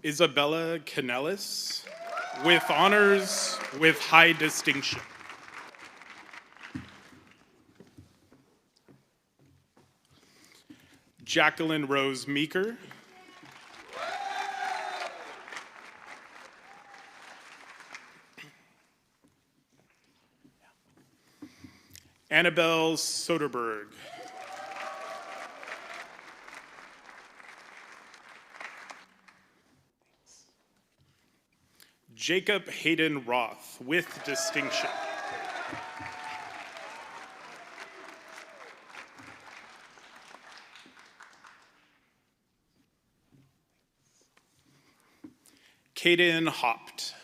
Isabella Canellis, with honors with high distinction. Jacqueline Rose Meeker. Annabelle Soderberg. Jacob Hayden Roth, with distinction. Kaden Hopt.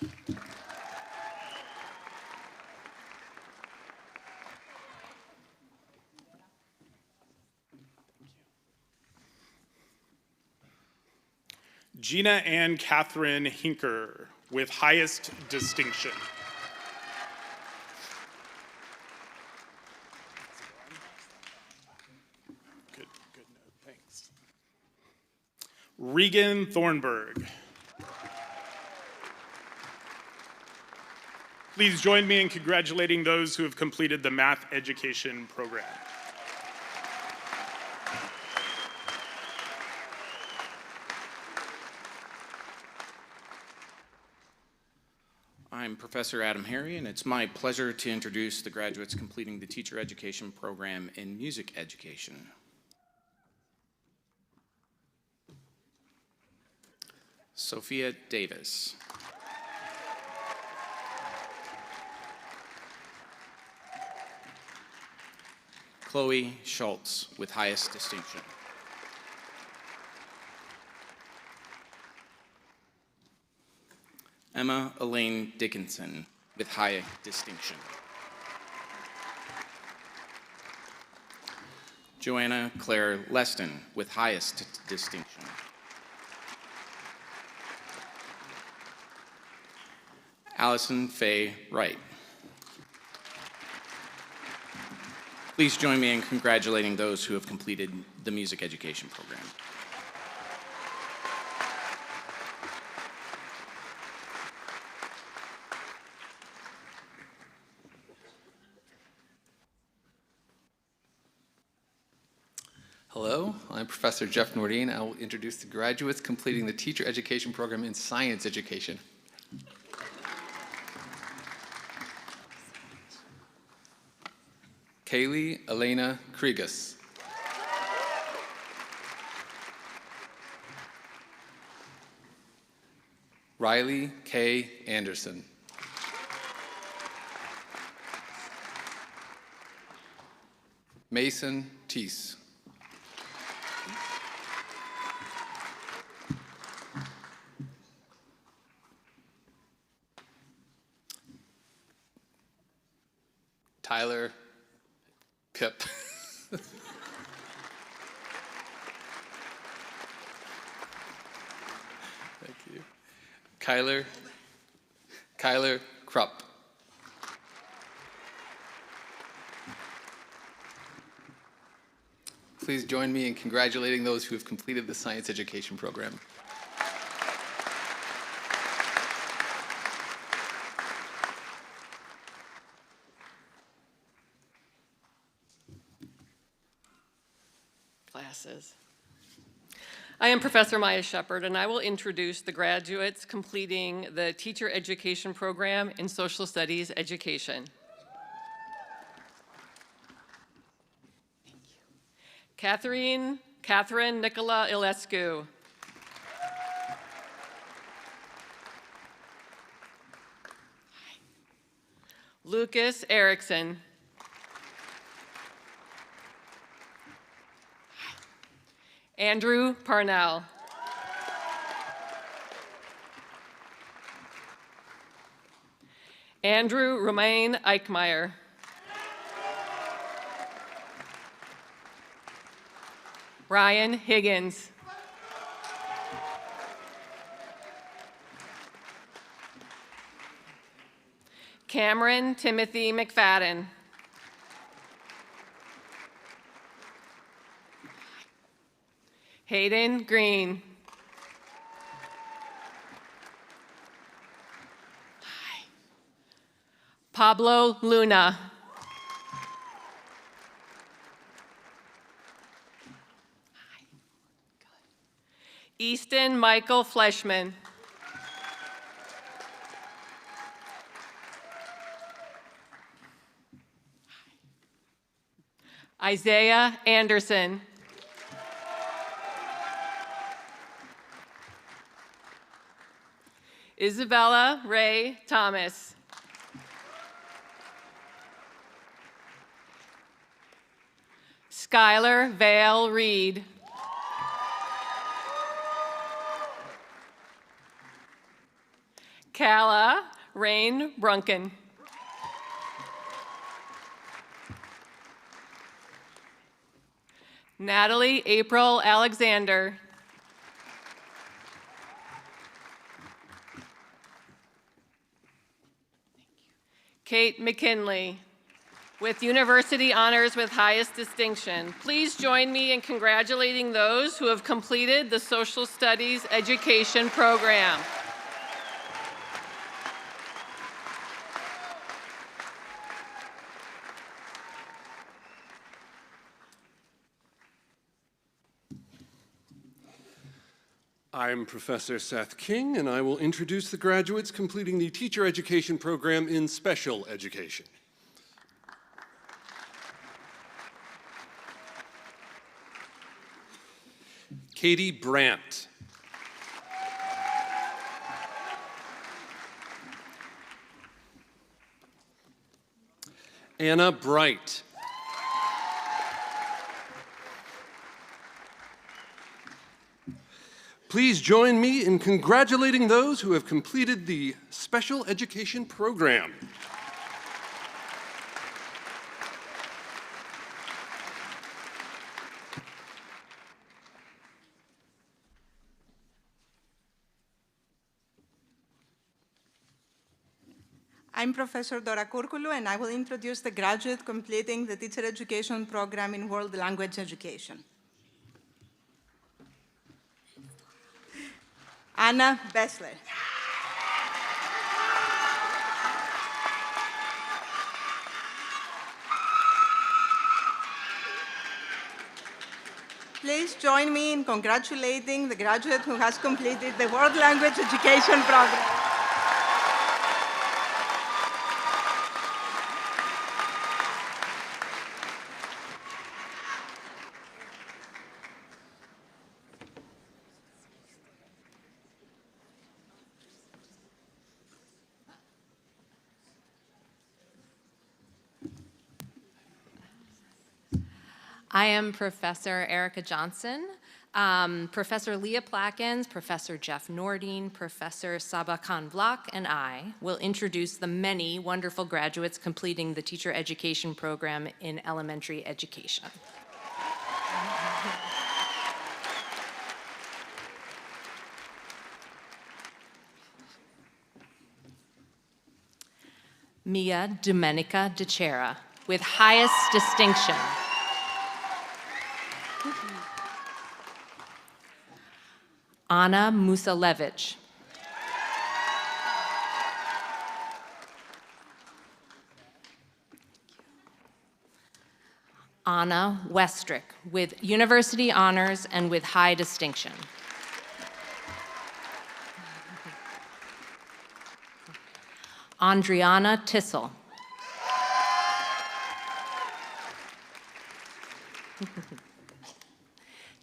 Gina Ann Catherine Hinker with highest distinction. Good note, thanks. Regan Thornburg. Please join me in congratulating those who have completed the math education program. I'm Professor Adam Harry, and it's my pleasure to introduce the graduates completing the teacher education program in music education. Sophia Davis. Chloe Schultz with highest distinction. Emma Elaine Dickinson with high distinction. Joanna Claire Leston with highest distinction. Allison Faye Wright. Please join me in congratulating those who have completed the music education program. Hello, I'm Professor Jeff Nordine. I will introduce the graduates completing the teacher education program in science education. Kaylee Elena Kriegas. Riley K. Anderson. Mason Teese. Tyler Pip. Thank you. Kyler Krupp. Please join me in congratulating those who have completed the science education program. Classes. I am Professor Maya Shepard, and I will introduce the graduates completing the teacher education program in social studies education. Catherine Nicola Ilescu. Lucas Erickson. Andrew Parnell. Andrew Romain Eichmeyer. Ryan Higgins. Cameron Timothy McFadden. Hayden Green. Pablo Luna. Easton Michael Fleshman. Isaiah Anderson. Isabella Ray Thomas. Skylar Vale Reed. Kala Rain Brunken. Natalie April Alexander. Kate McKinley, with University Honors with Highest Distinction. Please join me in congratulating those who have completed the Social Studies Education Program. I'm Professor Seth King, and I will introduce the graduates completing the Teacher Education Program in Special Education. Katie Brandt. Anna Bright. Please join me in congratulating those who have completed the Special Education Program. I'm Professor Dora Kurkulu, and I will introduce the graduate completing the Teacher Education Program in World Language Education. Anna Bessler. Please join me in congratulating the graduate who has completed the World Language Education Program. I am Professor Erica Johnson. Professor Leah Plackens, Professor Jeff Nordine, Professor Saba Khan Block, and I will introduce the many wonderful graduates completing the Teacher Education Program in elementary education. Mia Domenica DeCera, with highest distinction. Anna Musalevich. Anna Westrick, with University Honors and with high distinction. Andriana Tissel.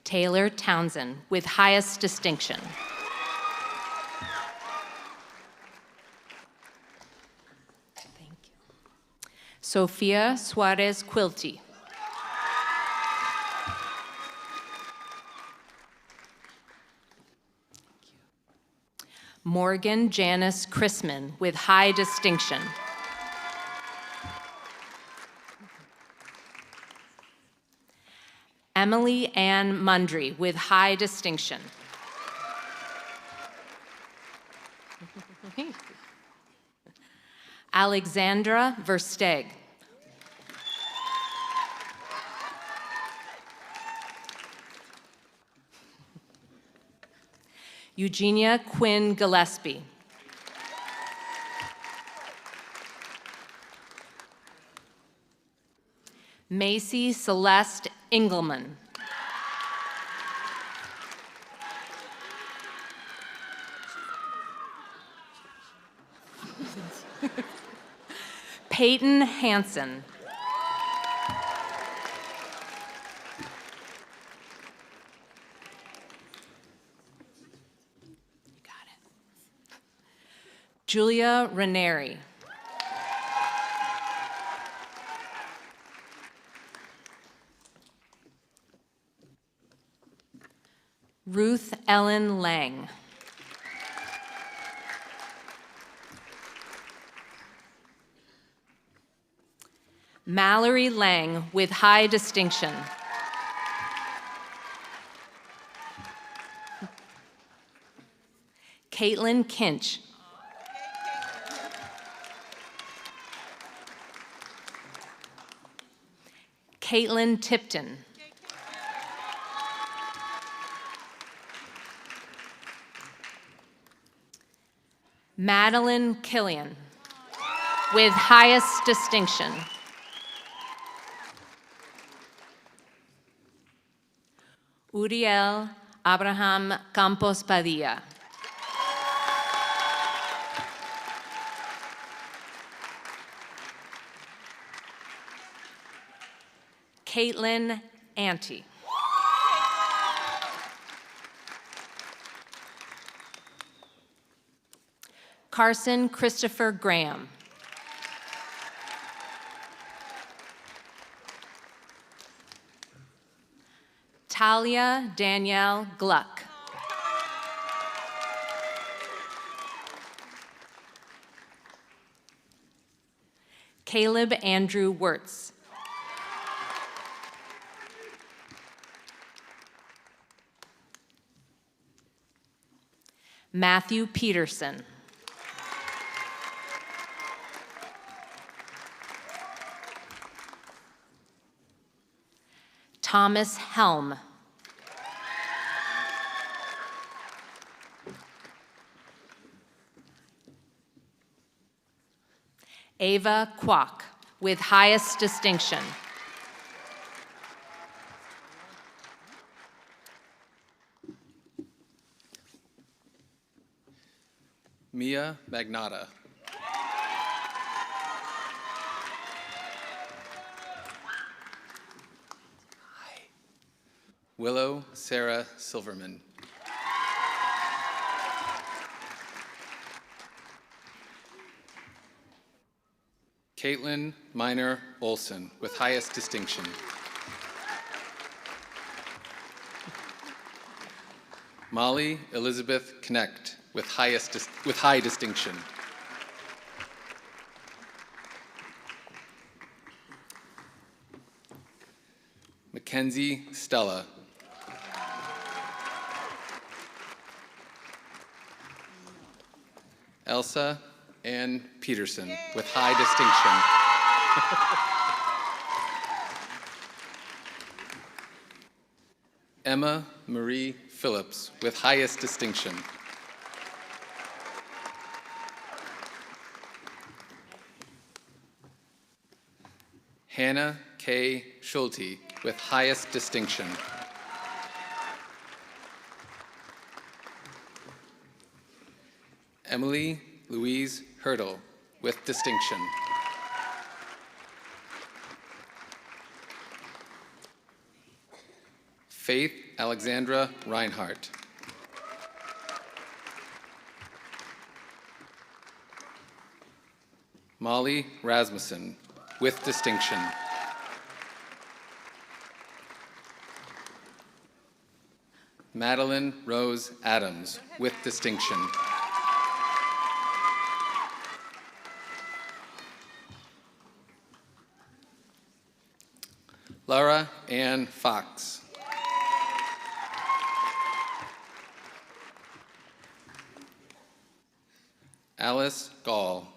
Taylor Townsend, with highest distinction. Thank you. Sofia Suarez Quilty. Morgan Janice Chrisman, with high distinction. Emily Ann Mundry, with high distinction. Alexandra Versteg. Eugenia Quinn Gillespie. Macy Celeste Engelman. Peyton Hansen. You got it. Julia Ranieri. Ruth Ellen Lang. Mallory Lang with high distinction. Caitlin Kinch. Caitlin Tipton. Madeline Killian with highest distinction. Uriel Abraham Campos Padilla. Caitlin Ante. Carson Christopher Graham. Talia Danielle Gluck. Caleb Andrew Wirtz. Matthew Peterson. Thomas Helm. Ava Kwok with highest distinction. Mia Magnata. Willow Sarah Silverman. Caitlin Minor Olson with highest distinction. Molly Elizabeth Knecht with high distinction. Mackenzie Stella. Elsa Ann Peterson with high distinction. Emma Marie Phillips with highest distinction. Hannah K. Schulte with highest distinction. Emily Louise Hurdle with distinction. Faith Alexandra Reinhardt. Molly Rasmussen with distinction. Madeline Rose Adams with distinction. Laura Ann Fox. Alice Gall.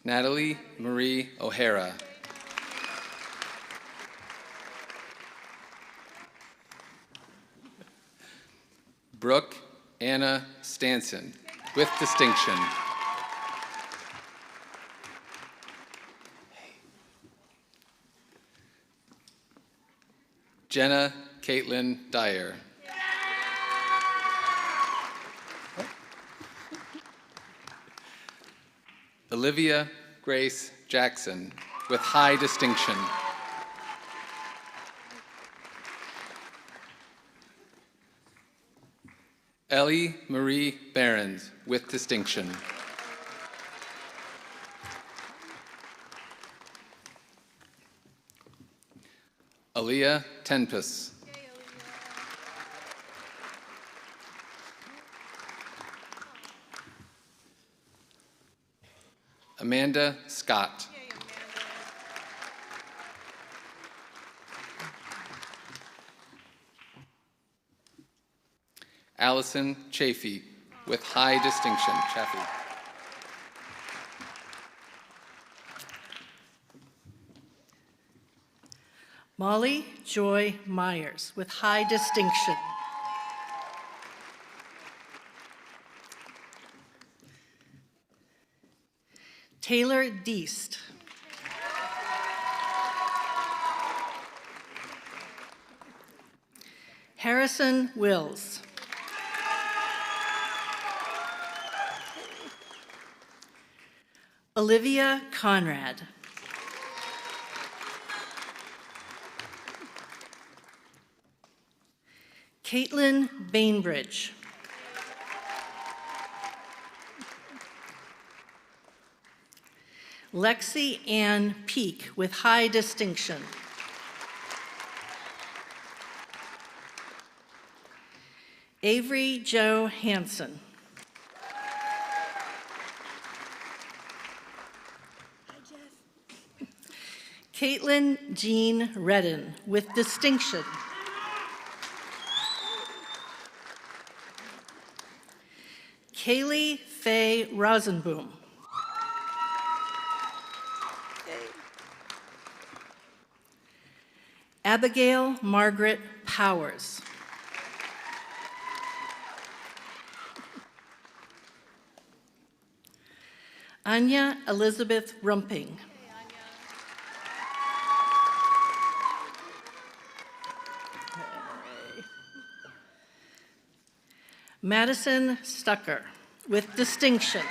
Natalie Marie O'Hara. Brooke Anna Stanson with distinction. Jenna Caitlin Dyer. Olivia Grace Jackson with high distinction. Ellie Marie Behrens with distinction. Aaliyah Tenpus. Amanda Scott. Allison Chafee, with high distinction. Chaffee. Molly Joy Myers, with high distinction. Taylor Deast. Harrison Wills. Olivia Conrad. Caitlin Bainbridge. Lexi Ann Peak, with high distinction. Avery Jo Hansen. Caitlin Jean Redden, with distinction. Kaylee Faye Rosenboom. Abigail Margaret Powers. Anya Elizabeth Rumping. Madison Stucker, with distinction.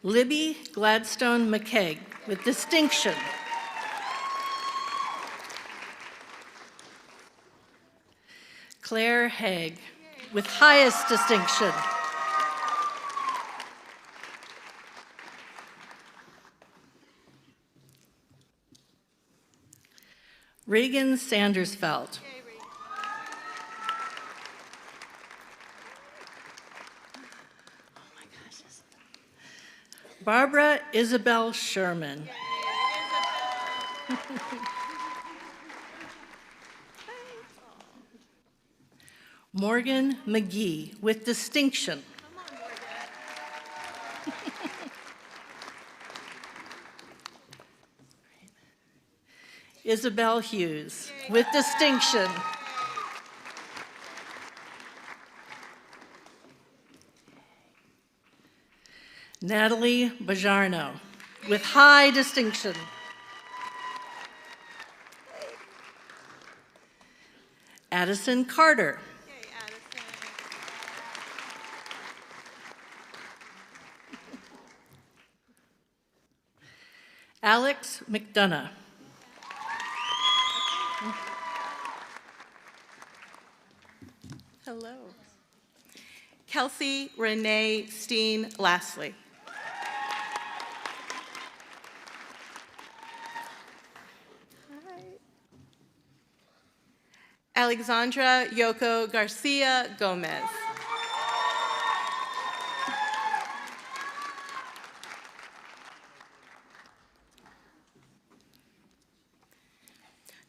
Libby Gladstone McKeag, with distinction. Claire Haig, with highest distinction. Reagan Sandersfeld. Barbara Isabel Sherman. Morgan McGee, with distinction. Isabel Hughes, with distinction. Natalie Bajarno, with high distinction. Addison Carter. Alex McDonough. Hello. Kelsey Renee Steen Lastly. Alexandra Yoko Garcia Gomez.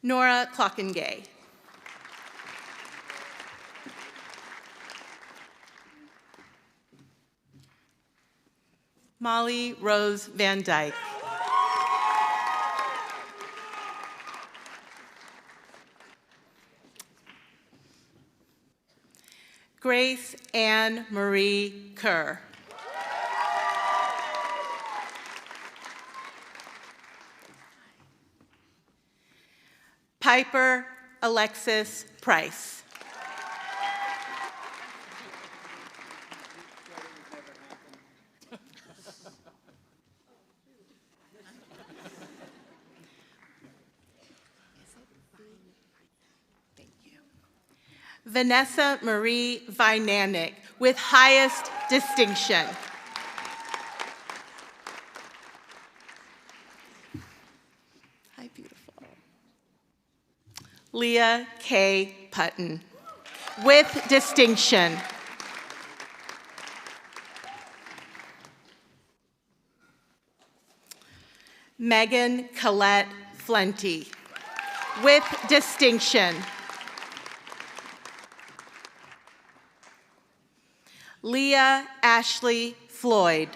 Nora Clockengay. Molly Rose Van Dyke. Grace Ann Marie Kerr. Piper Alexis Price. Vanessa Marie Vinanik, with highest distinction. Hi, beautiful. Leah K. Putton, with distinction. Megan Colette Flenty, with distinction. Leah Ashley Floyd.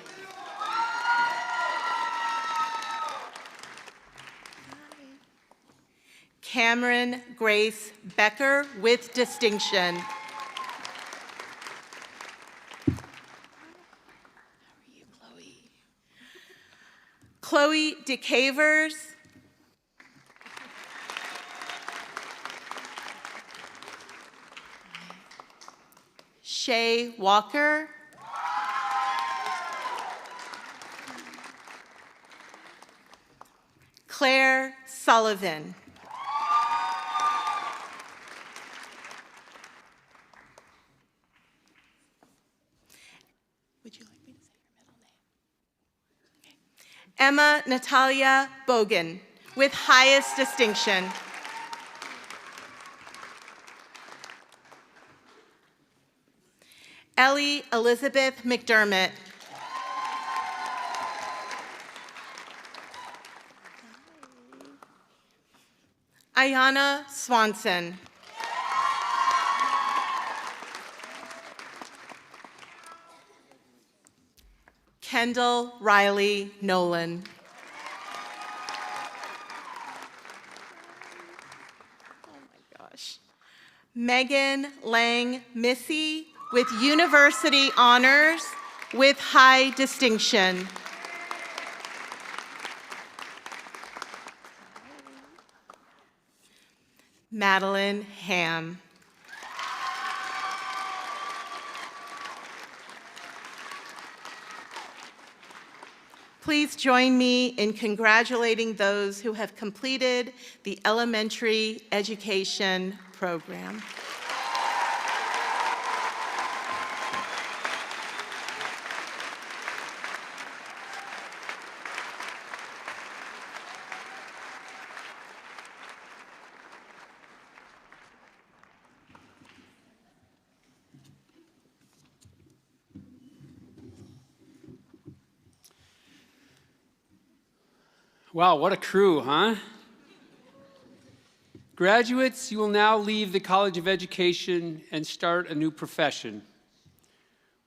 Cameron Grace Becker, with distinction. Chloe DeCavers. Shay Walker. Claire Sullivan. Would you like me to say your middle name? Okay. Emma Natalia Bogan, with highest distinction. Ellie Elizabeth McDermott. Ayana Swanson. Kendall Riley Nolan. Oh my gosh. Megan Lang Missy, with university honors with high distinction. Madeline Ham. Please join me in congratulating those who have completed the elementary education program. Wow, what a crew, huh? Graduates, you will now leave the College of Education and start a new profession.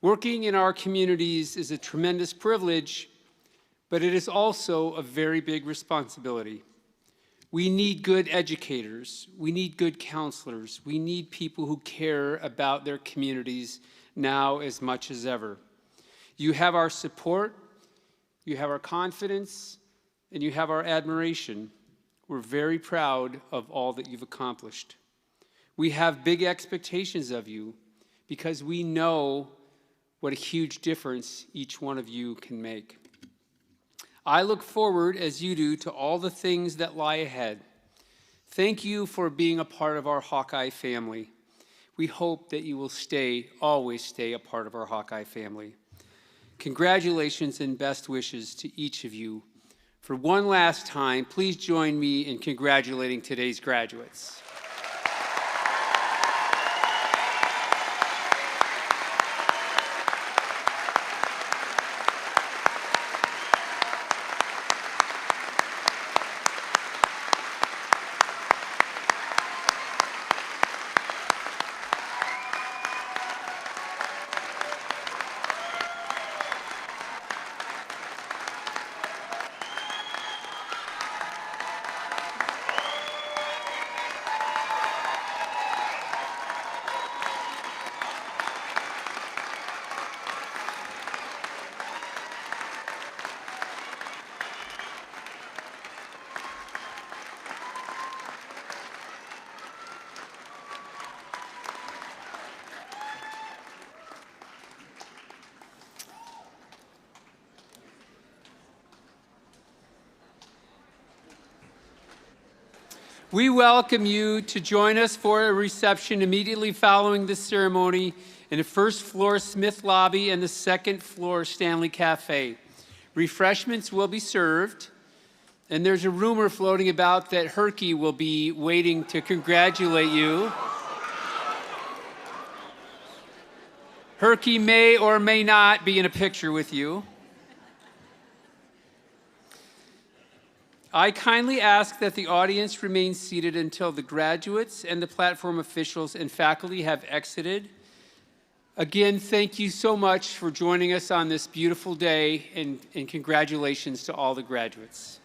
Working in our communities is a tremendous privilege, but it is also a very big responsibility. We need good educators. We need good counselors. We need people who care about their communities now as much as ever. You have our support, you have our confidence, and you have our admiration. We're very proud of all that you've accomplished. We have big expectations of you because we know what a huge difference each one of you can make. I look forward, as you do, to all the things that lie ahead. Thank you for being a part of our Hawkeye family. We hope that you will always stay a part of our Hawkeye family. Congratulations and best wishes to each of you. For one last time, please join me in congratulating today's graduates. We welcome you to join us for a reception immediately following this ceremony in the first floor Smith Lobby and the second floor Stanley Cafe. Refreshments will be served, and there's a rumor floating about that Herky will be waiting to congratulate you. Herky may or may not be in a picture with you. I kindly ask that the audience remain seated until the graduates and the platform officials and faculty have exited. Again, thank you so much for joining us on this beautiful day, and congratulations to all the graduates.